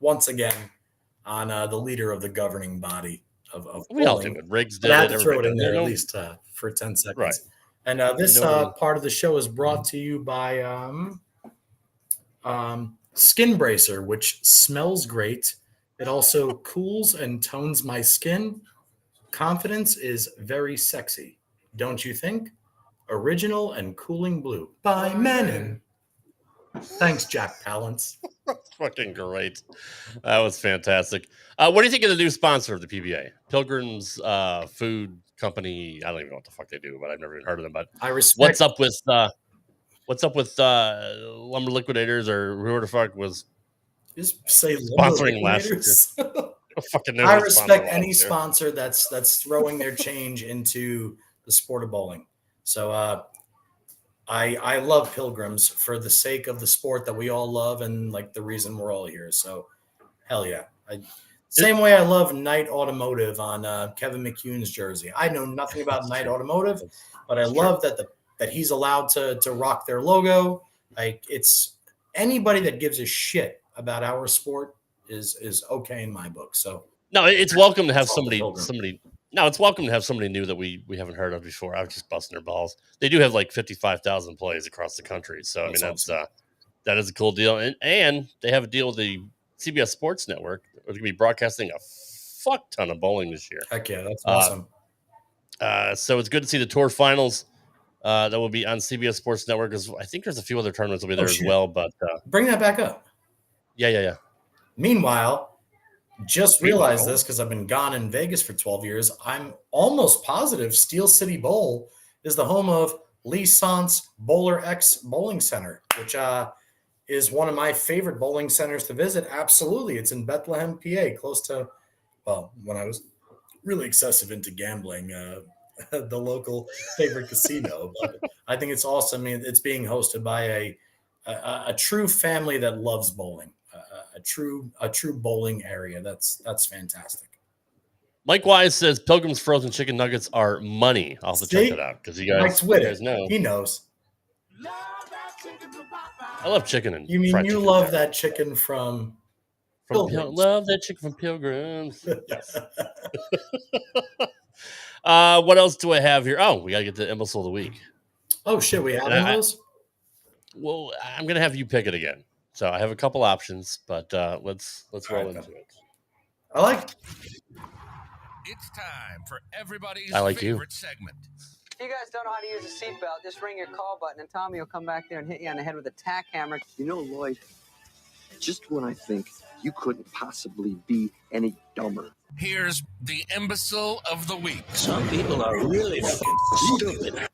once again on the leader of the governing body of we all do it. Riggs did I it. had to throw it in there at least for 10 seconds. Right. And this part of the show is brought to you by Skin Bracer, which smells great. It also cools and tones my skin. Confidence is very sexy, don't you think? Original and cooling blue by Menon. Thanks, Jack Palance. That's fucking great. That was fantastic. What do you think of the new sponsor of the PBA? Pilgrim's Food Company. I don't even know what the fuck they do, but I've never even heard of them. But I respect. What's up with Lumber Liquidators or whoever the fuck was just say sponsoring last year? I respect any sponsor that's throwing their change into the sport of bowling. So I love Pilgrims for the sake of the sport that we all love and like the reason we're all here. So hell yeah. Same way I love Knight Automotive on Kevin McCune's jersey. I know nothing about Knight Automotive, but I love that he's allowed to rock their logo. Like, it's anybody that gives a shit about our sport is okay in my book. So no, it's welcome to have somebody. No, it's welcome to have somebody new that we haven't heard of before. I was just busting their balls. They do have like 55,000 plays across the country, so I mean awesome. that is a cool deal, and they have a deal with the CBS Sports Network. They're going to be broadcasting a fuck ton of bowling this year. Heck yeah, that's awesome. So it's good to see the tour finals that will be on CBS Sports Network. I think there's a few other tournaments will be there as well. But bring that back up. Yeah. Meanwhile, just realized this because I've been gone in Vegas for 12 years. I'm almost positive Steel City Bowl is the home of Lee Sant's Bowler X Bowling Center, which is one of my favorite bowling centers to visit. Absolutely. It's in Bethlehem, PA, close to, well, when I was really excessive into gambling, the local favorite casino. But I think it's awesome. I mean, it's being hosted by a true family that loves bowling, a true bowling area. That's fantastic. Mike Wise says Pilgrim's frozen chicken nuggets are money. I'll have to check that out because you guys know. He knows. I love chicken and you mean you love that chicken from Pilgrims. Love that chicken from Pilgrims. Yes. What else do I have here? Oh, we got to get the imbecile of the week. Oh shit, we have those? Well, I'm gonna have you pick it again. So I have a couple options, but let's roll into it. I like it. It's time for everybody's favorite segment. If you guys don't know how to use a seatbelt, just ring your call button and Tommy will come back there and hit you on the head with a tack hammer. You know, Lloyd, just when I think you couldn't possibly be any dumber. Here's the imbecile of the week. Some people are really fucking stupid.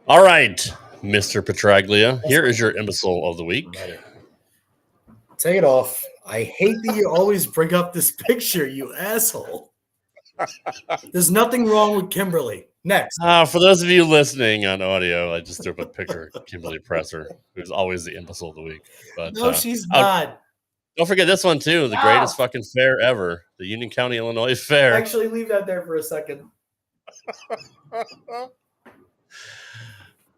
All right, Mr. Petraglia, here is your imbecile of the week. Take it off. I hate that you always bring up this picture, you asshole. There's nothing wrong with Kimberly. Next. For those of you listening on audio, I just threw up a picture of Kimberly Presser, who's always the imbecile of the week. But no, she's not. Don't forget this one, too. The greatest fucking fair ever. The Union County, Illinois Fair. Actually, leave that there for a second.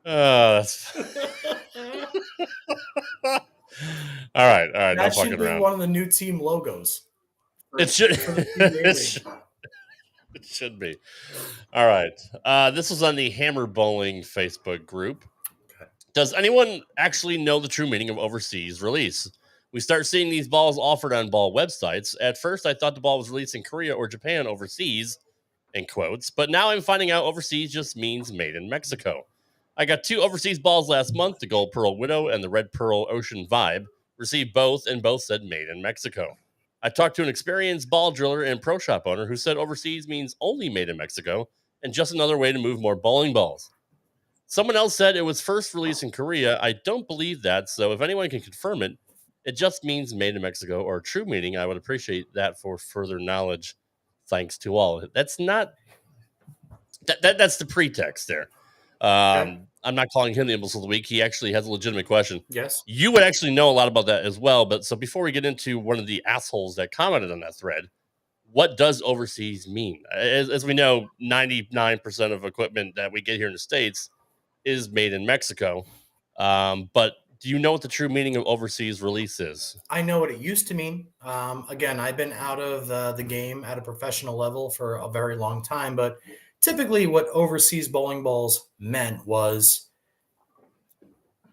That's... All right. That should be one of the new team logos. It should. It should be. All right. This was on the Hammer Bowling Facebook group. Okay. Does anyone actually know the true meaning of overseas release? We start seeing these balls offered on ball websites. At first, I thought the ball was released in Korea or Japan overseas, in quotes, but now I'm finding out overseas just means made in Mexico. I got 2 overseas balls last month, the Gold Pearl Widow and the Red Pearl Ocean Vibe. Received both, and both said made in Mexico. I talked to an experienced ball driller and pro shop owner who said overseas means only made in Mexico and just another way to move more bowling balls. Someone else said it was first released in Korea. I don't believe that, so if anyone can confirm it, it just means made in Mexico or true meaning. I would appreciate that for further knowledge. Thanks to all. That's not that's the pretext there. Okay. I'm not calling him the imbecile of the week. He actually has a legitimate question. Yes. You would actually know a lot about that as well. But so before we get into one of the assholes that commented on that thread, what does overseas mean? As we know, 99% of equipment that we get here in the States is made in Mexico. But do you know what the true meaning of overseas release is? I know what it used to mean. Again, I've been out of the game at a professional level for a very long time, but typically what overseas bowling balls meant was,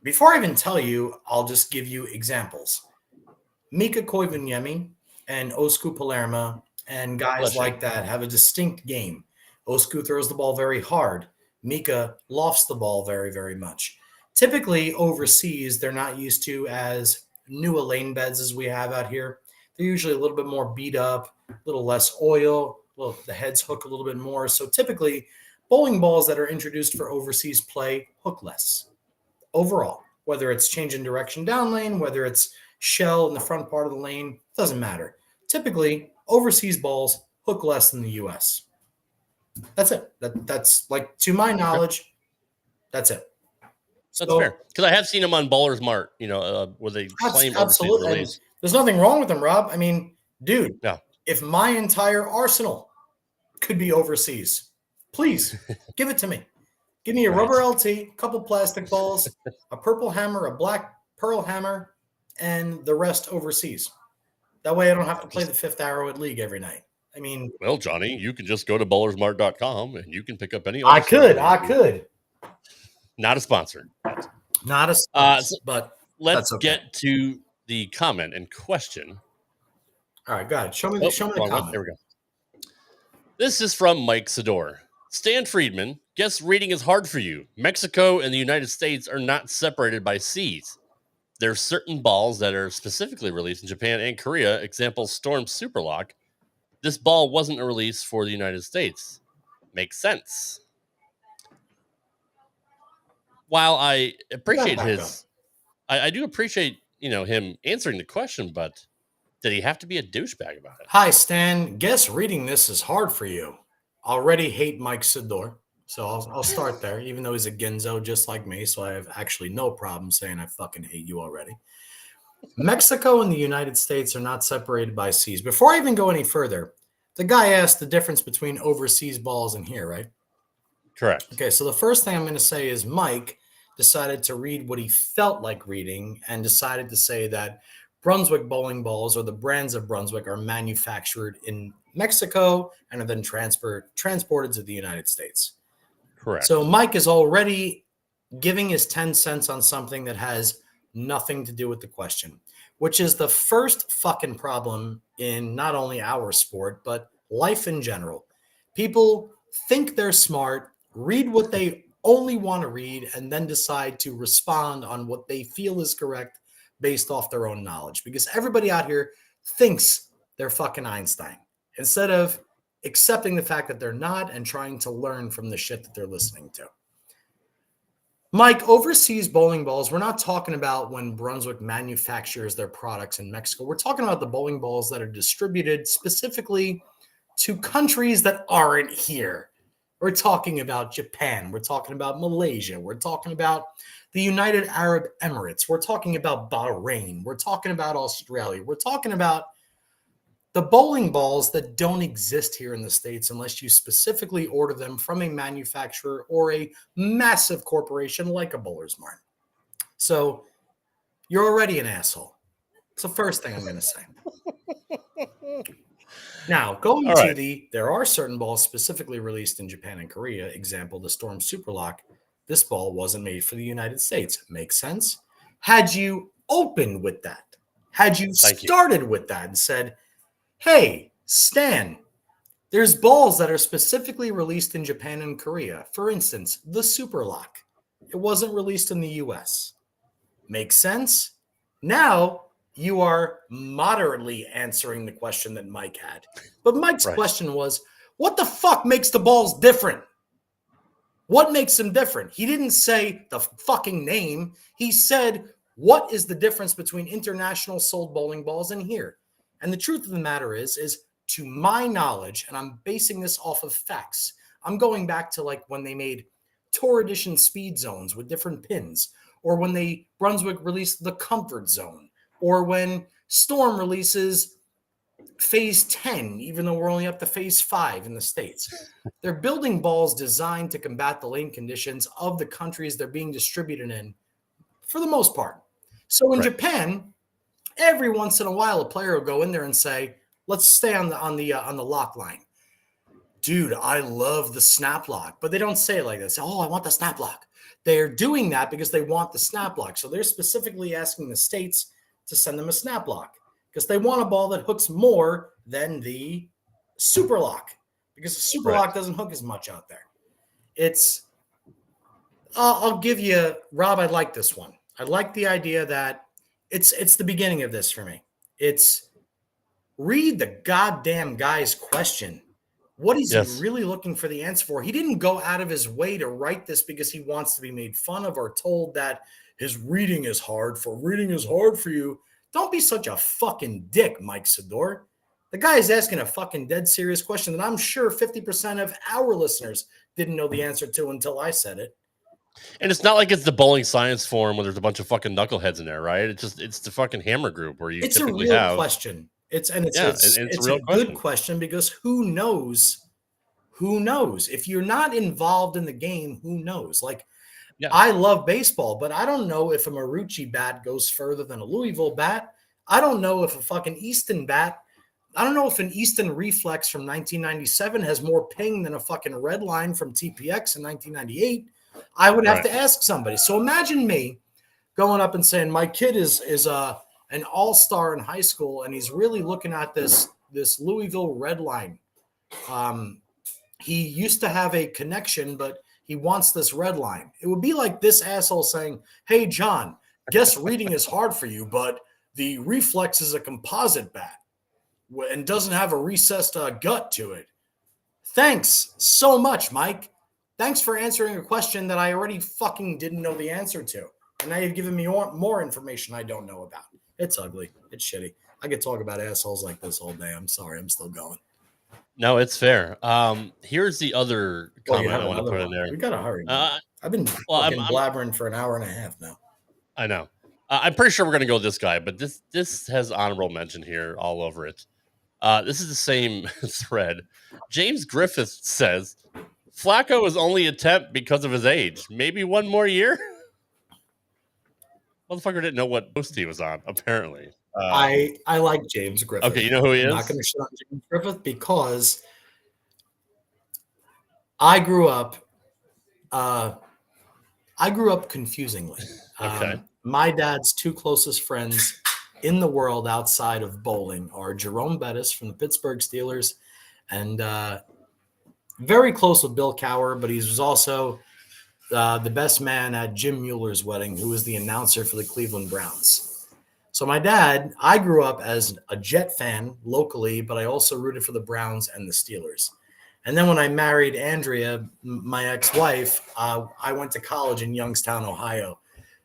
before I even tell you, I'll just give you examples. Mika Koivuniemi and Osku Palermo and guys like that have a distinct game. Osku throws the ball very hard. Mika lofts the ball very, very much. Typically overseas, they're not used to as new lane beds as we have out here. They're usually a little bit more beat up, a little less oil. Well, the heads hook a little bit more. So typically, bowling balls that are introduced for overseas play hook less overall. Whether it's changing direction down lane, whether it's shell in the front part of the lane, doesn't matter. Typically, overseas balls hook less than the U.S. That's it. That's like, to my knowledge, that's it. That's fair. Because I have seen them on Bowler's Mart, where they claim overseas release. There's nothing wrong with them, Rob. I mean, dude, Yeah. if my entire arsenal could be overseas, please give it to me. Give me a Right. rubber LT, a couple plastic balls, a purple hammer, a black pearl hammer, and the rest overseas. That way I don't have to play the fifth Arrowhead League every night. I mean, Well, Johnny, you can just go to bowlersmart.com and you can pick up any. I could. Not a sponsor. Not a sponsor, So but let's that's okay. get to the comment and question. All right, go ahead. Show me Oh, the wrong one. comment. There we go. This is from Mike Sador. Stan Friedman, guess reading is hard for you. Mexico and the United States are not separated by seas. There are certain balls that are specifically released in Japan and Korea. Example, Storm Superlock. This ball wasn't a release for the United States. Makes sense. While I appreciate I do appreciate, him answering the question, but did he have to be a douchebag about it? Hi, Stan. Guess reading this is hard for you. Already hate Mike Sidor, so I'll start there, even though he's a Ginzo just like me, so I have actually no problem saying I fucking hate you already. Mexico and the United States are not separated by seas. Before I even go any further, the guy asked the difference between overseas balls and here, right? Correct. Okay, so the first thing I'm going to say is Mike decided to read what he felt like reading and decided to say that Brunswick bowling balls, or the brands of Brunswick, are manufactured in Mexico and are then transported to the United States. Correct. So Mike is already giving his 10 cents on something that has nothing to do with the question, which is the first fucking problem in not only our sport, but life in general. People think they're smart, read what they only want to read, and then decide to respond on what they feel is correct based off their own knowledge. Because everybody out here thinks they're fucking Einstein instead of accepting the fact that they're not and trying to learn from the shit that they're listening to. Mike, overseas bowling balls, we're not talking about when Brunswick manufactures their products in Mexico. We're talking about the bowling balls that are distributed specifically to countries that aren't here. We're talking about Japan. We're talking about Malaysia. We're talking about the United Arab Emirates. We're talking about Bahrain. We're talking about Australia. We're talking about the bowling balls that don't exist here in the States unless you specifically order them from a manufacturer or a massive corporation like a Bowler's Mart. So you're already an asshole. It's the first thing I'm going to say. Now, going to there are certain balls specifically released in Japan and Korea. Example, the Storm Superlock. This ball wasn't made for the United States. Makes sense? Had you opened with that, had you started with that and said, hey, Stan, there's balls that are specifically released in Japan and Korea. For instance, the Superlock. It wasn't released in the US. Makes sense? Now you are moderately answering the question that Mike had. But Mike's question was, what the fuck makes the balls different? What makes them different? He didn't say the fucking name. He said, what is the difference between international sold bowling balls and here? And the truth of the matter is to my knowledge, and I'm basing this off of facts, I'm going back to like when they made Tour Edition speed zones with different pins, or when Brunswick released the Comfort Zone, or when Storm releases Phase 10, even though we're only up to Phase 5 in the States. They're building balls designed to combat the lane conditions of the countries they're being distributed in, for the most part. So in Japan, every once in a while, a player will go in there and say, "Let's stay on the lock line." Dude, I love the snap lock, but they don't say it like this. Oh, I want the snap lock. They're doing that because they want the snap lock. So they're specifically asking the States to send them a snap lock because they want a ball that hooks more than the super lock, because the super lock doesn't hook as much out there. I'll give you, Rob, I like this one. I like the idea that it's the beginning of this for me. It's read the goddamn guy's question. What is he really looking for the answer for? He didn't go out of his way to write this because he wants to be made fun of or told that his reading is hard for you. Don't be such a fucking dick, Mike Sador. The guy is asking a fucking dead serious question that I'm sure 50% of our listeners didn't know the answer to until I said it. And it's not like it's the bowling science forum where there's a bunch of fucking knuckleheads in there, right? It's the fucking hammer group where you It's a typically real have. question. It's And it's a real good question because who knows? Who knows? If you're not involved in the game, who knows? Like, Yeah. I love baseball, but I don't know if a Marucci bat goes further than a Louisville bat. I don't know if a fucking Easton bat. I don't know if an Easton Reflex from 1997 has more ping than a fucking red line from TPX in 1998. I would have to ask somebody. So imagine me going up and saying, my kid is an all-star in high school, and he's really looking at this Louisville red line. He used to have a connection, but he wants this red line. It would be like this asshole saying, hey, John, guess reading is hard for you, but the Reflex is a composite bat and doesn't have a recessed gut to it. Thanks so much, Mike. Thanks for answering a question that I already fucking didn't know the answer to. And now you've given me more information I don't know about. It's ugly. It's shitty. I could talk about assholes like this all day. I'm sorry. I'm still going. No, it's fair. Here's the other comment I want to put in there. We got to hurry. I've been blabbering for an hour and a half now. I know. I'm pretty sure we're going to go with this guy, but this has honorable mention here all over it. This is the same thread. James Griffith says, Flacco is only a temp because of his age. Maybe one more year? Motherfucker didn't know what post he was on, apparently. I like James Griffith. Okay, you know who he is? I'm not going to shit on James Griffith because I grew up confusingly. Okay. My dad's two closest friends in the world outside of bowling are Jerome Bettis from the Pittsburgh Steelers and very close with Bill Cowher, but he was also the best man at Jim Mueller's wedding, who was the announcer for the Cleveland Browns. So my dad, I grew up as a Jet fan locally, but I also rooted for the Browns and the Steelers. And then when I married Andrea, my ex-wife, I went to college in Youngstown, Ohio.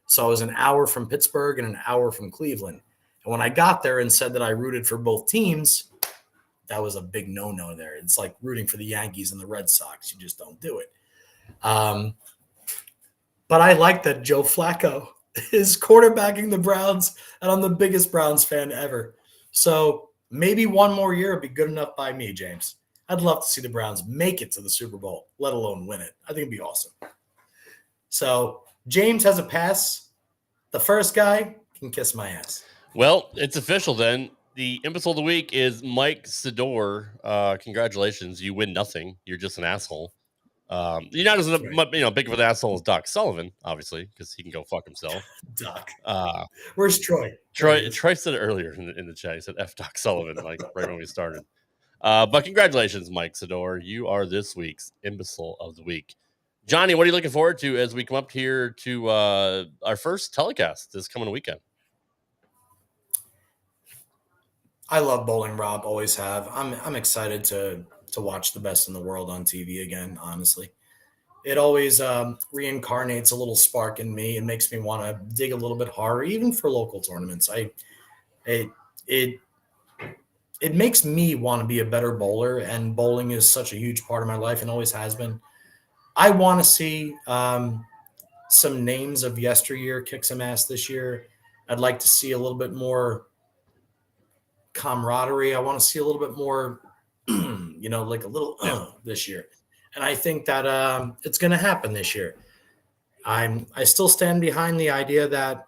So I was an hour from Pittsburgh and an hour from Cleveland. And when I got there and said that I rooted for both teams, that was a big no-no there. It's like rooting for the Yankees and the Red Sox. You just don't do it. But I like that Joe Flacco is quarterbacking the Browns, and I'm the biggest Browns fan ever. So maybe one more year would be good enough by me, James. I'd love to see the Browns make it to the Super Bowl, let alone win it. I think it'd be awesome. So James has a pass. The first guy can kiss my ass. Well, it's official then. The imbecile of the week is Mike Sidor. Congratulations. You win nothing. You're just an asshole. You're not as big of an asshole as Doc Sullivan, obviously, because he can go fuck himself. Doc. Uh, Where's Troy? Troy said it earlier in the chat. He said F Doc Sullivan, like right when we started. But congratulations, Mike Sidor. You are this week's imbecile of the week. Johnny, what are you looking forward to as we come up here to our first telecast this coming weekend? I love bowling, Rob. Always have. I'm excited to watch the best in the world on TV again. Honestly, it always reincarnates a little spark in me. It makes me want to dig a little bit harder, even for local tournaments. It makes me want to be a better bowler, and bowling is such a huge part of my life and always has been. I want to see some names of yesteryear kick some ass this year. I'd like to see a little bit more camaraderie. I want to see a little bit more, like a little this year. And I think that it's going to happen this year. I still stand behind the idea that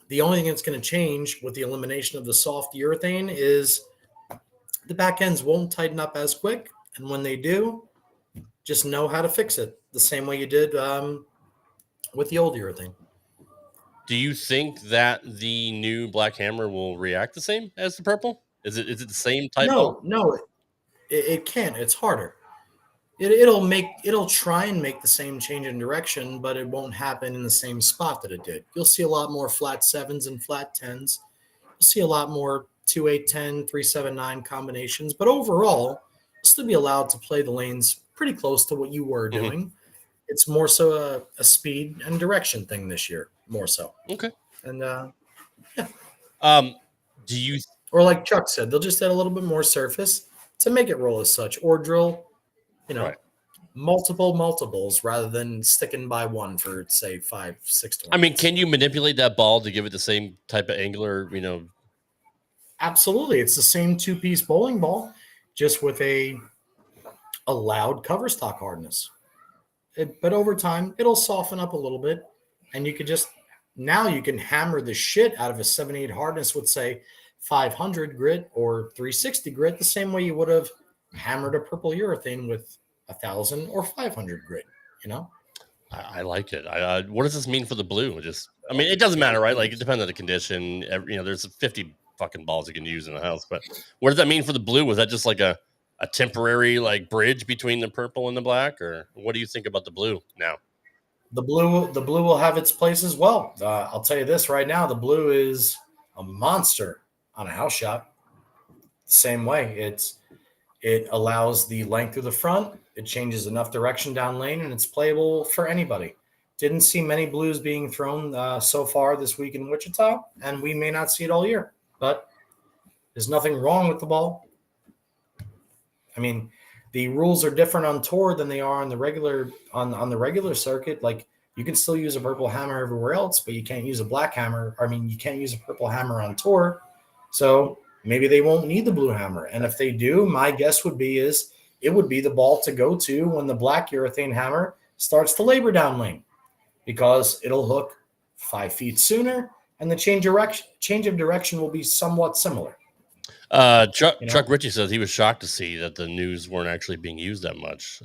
the only thing that's going to change with the elimination of the soft urethane is the back ends won't tighten up as quick. And when they do, just know how to fix it the same way you did with the old urethane. Do you think that the new black hammer will react the same as the purple? Is it the same type? No, it can't. It's harder. It'll try and make the same change in direction, but it won't happen in the same spot that it did. You'll see a lot more flat 7s and flat 10s. You'll see a lot more 2-8-10, 3-7-9 combinations, but overall, you'll still be allowed to play the lanes pretty close to what you were doing. Mm-hmm. It's more so a speed and direction thing this year, more so. Okay. And do you or like Chuck said, they'll just add a little bit more surface to make it roll as such, or drill, right. multiples rather than sticking by one for, say, 5-6 tournaments. I mean, can you manipulate that ball to give it the same type of angular, Absolutely. It's the same two-piece bowling ball, just with a loud cover stock hardness. But over time, it'll soften up a little bit, and you could now you can hammer the shit out of a 78 hardness with, say, 500 grit or 360 grit, the same way you would have hammered a purple urethane with 1,000 or 500 grit. I like it. What does this mean for the blue? It doesn't matter, right? Like, it depends on the condition. There's 50 fucking balls you can use in a house, but what does that mean for the blue? Was that just like a temporary bridge between the purple and the black, or what do you think about the blue now? The blue will have its place as well. I'll tell you this right now: the blue is a monster on a house shot. Same way, it allows the length of the front. It changes enough direction down lane, and it's playable for anybody. Didn't see many blues being thrown so far this week in Wichita, and we may not see it all year. But there's nothing wrong with the ball. I mean, the rules are different on tour than they are on the regular on the regular circuit. Like, you can still use a purple hammer everywhere else, but you can't use a black hammer. You can't use a purple hammer on tour. So maybe they won't need the blue hammer. And if they do, my guess would be it would be the ball to go to when the black urethane hammer starts to labor down lane, because it'll hook 5 feet sooner, and the change of direction will be somewhat similar. Chuck Ritchie says he was shocked to see that the news weren't actually being used that much.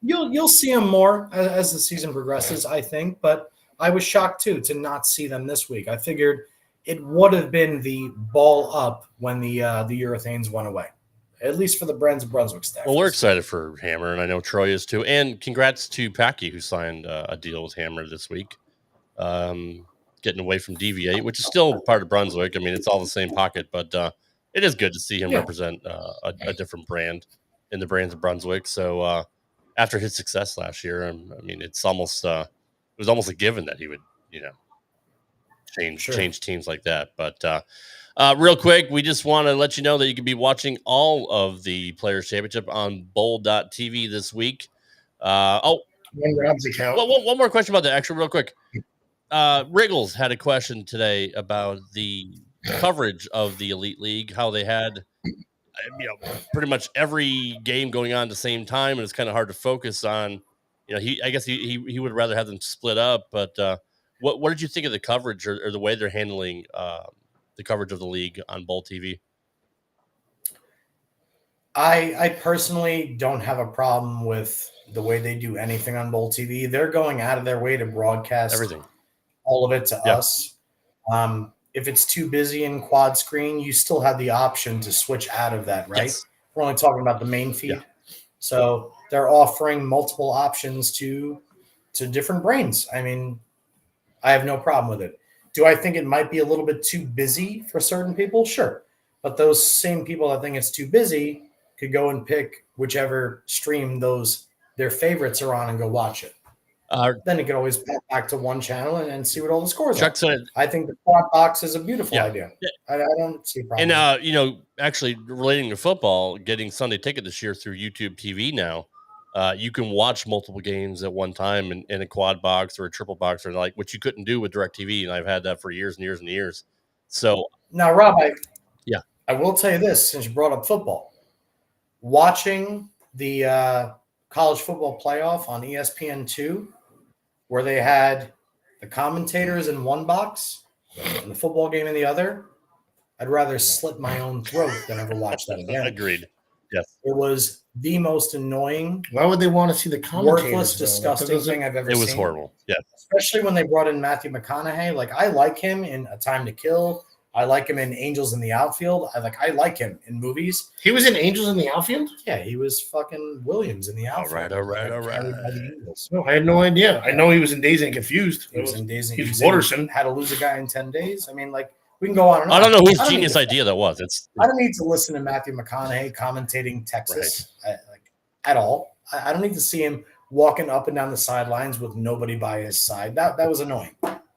You'll see them more as the season progresses, I think, but I was shocked too to not see them this week. I figured it would have been the ball up when the urethanes went away, at least for the Brands of Brunswick staff. Well, we're excited for Hammer, and I know Troy is too. And congrats to Packy, who signed a deal with Hammer this week, getting away from DV8, which is still part of Brunswick. I mean, it's all the same pocket, but it is good to see him represent a different brand in the Brands of Brunswick. So after his success last year, it was almost a given that he would, change teams like that. But real quick, we just want to let you know that you can be watching all of the Players Championship on bowl.tv this week. One Rob's account. One more question about that, actually, real quick. Wriggles had a question today about the coverage of the Elite League, how they had pretty much every game going on at the same time, and it's kind of hard to focus on. I guess he would rather have them split up. But what did you think of the coverage or the way they're handling the coverage of the league on Bowl TV? I personally don't have a problem with the way they do anything on Bowl TV. They're going out of their way to broadcast everything, all of it to us. If it's too busy in quad screen, you still have the option to switch out of that, right? Yes. We're only talking about the main feed. Yeah. So they're offering multiple options to different brains. I mean, I have no problem with it. Do I think it might be a little bit too busy for certain people? Sure. But those same people that think it's too busy could go and pick whichever stream their favorites are on and go watch it. Then it could always pop back to one channel and see what all the scores Chuck are. said, I think the quad box is a beautiful idea. I don't see a problem. And actually relating to football, getting Sunday Ticket this year through YouTube TV now, you can watch multiple games at one time in a quad box or a triple box, or which you couldn't do with DirecTV, and I've had that for years and years and years. So now, Rob, I will tell you this, since you brought up football. Watching the college football playoff on ESPN2, where they had the commentators in one box and the football game in the other, I'd rather slit my own throat than ever watch that again. Agreed. Yes. It was the most annoying. Why would they want to see the commentators? Worthless, disgusting thing I've ever seen. It was horrible. Yeah. Especially when they brought in Matthew McConaughey. I like him in A Time to Kill. I like him in Angels in the Outfield. I like him in movies. He was in Angels in the Outfield? Yeah, he was fucking Williams in the Outfield. All right. No, I had no idea. I know he was in Dazed and Confused. He was in Dazed and Confused. Watterson. How to Lose a Guy in 10 Days. I mean, we can go on and on. I don't know whose genius idea that was. I don't need to listen to Matthew McConaughey commentating Texas at all. I don't need to see him walking up and down the sidelines with nobody by his side. That was annoying.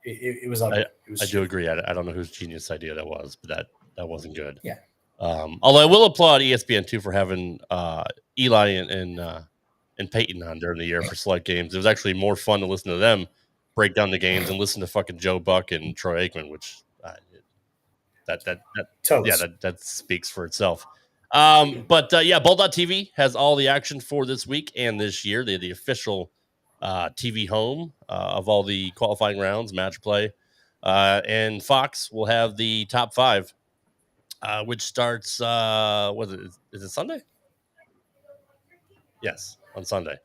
It was ugly. I do agree. I don't know whose genius idea that was, but that wasn't good. Yeah. Although I will applaud ESPN2 for having Eli and and Peyton on during the year for select games. It was actually more fun to listen to them break down the games and listen to fucking Joe Buck and Troy Aikman, which that speaks for itself. But Bowl.tv has all the action for this week and this year. They're the official TV home of all the qualifying rounds, match play. And Fox will have the top 5, which starts, is it Sunday? Yes, on Sunday.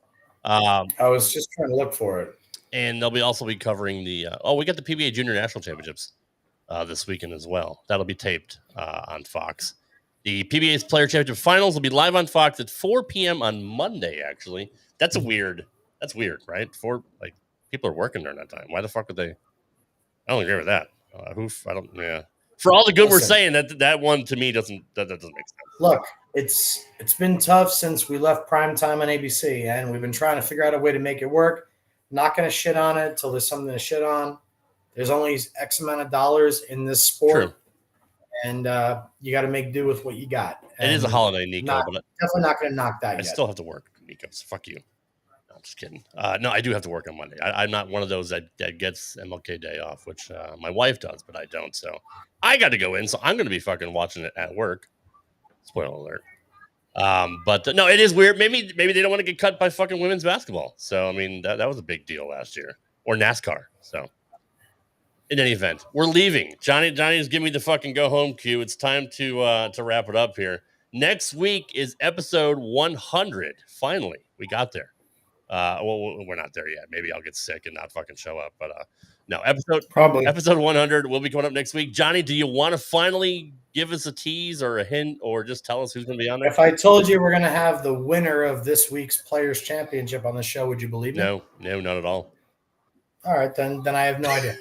I was just trying to look for it. And they'll also be covering we got the PBA Junior National Championships this weekend as well. That'll be taped on Fox. The PBA's Player Championship Finals will be live on Fox at 4 p.m. on Monday, actually. That's weird, right? People are working during that time. Why the fuck would they? I don't agree with that. For all the good we're saying, that one to me doesn't make sense. Look, it's been tough since we left primetime on ABC, and we've been trying to figure out a way to make it work. Not going to shit on it until there's something to shit on. There's only X amount of dollars in this sport. True. And you got to make do with what you got. It is a holiday, Nico. But definitely not going to knock that I still have to work, Nico, so fuck you. No, I'm just kidding. No, I do have to work on Monday. I'm not one of those that gets MLK Day off, which my wife does, but I don't. So I got to go in, so I'm going to be fucking watching it at work. Spoiler alert. But no, it is weird. Maybe they don't want to get cut by fucking women's basketball. So I mean that was a big deal last year, or NASCAR. So in any event, we're leaving. Johnny's giving me the fucking go home cue. It's time to wrap it up here. Next week is episode 100. Finally, we got there. We're not there yet. Maybe I'll get sick and not fucking show up. But no, episode 100 will be coming up next week. Johnny, do you want to finally give us a tease or a hint, or just tell us who's going to be on there? If I told you we're going to have the winner of this week's Players Championship on the show, would you believe me? No, not at all. All right, then I have no idea.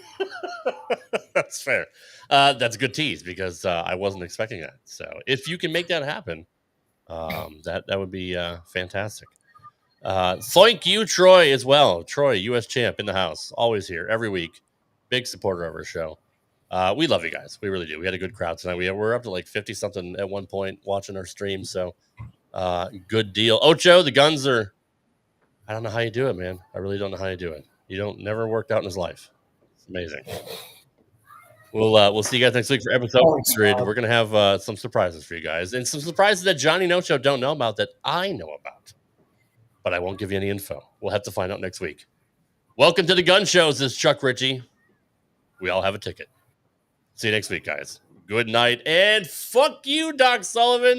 That's fair. That's a good tease because I wasn't expecting that. So if you can make that happen, that would be fantastic. Thank you, Troy, as well. Troy, U.S. champ in the house, always here every week. Big supporter of our show. We love you guys. We really do. We had a good crowd tonight. We're up to like 50 something at one point watching our stream. So good deal. Ocho, the guns are. I don't know how you do it, man. I really don't know how you do it. Never worked out in his life. It's amazing. We'll see you guys next week for episode 100. We're gonna have some surprises for you guys, and some surprises that Johnny No Show don't know about that I know about, but I won't give you any info. We'll have to find out next week. Welcome to the Gun Shows. This is Chuck Ritchie. We all have a ticket. See you next week, guys. Good night, and fuck you, Doc Sullivan.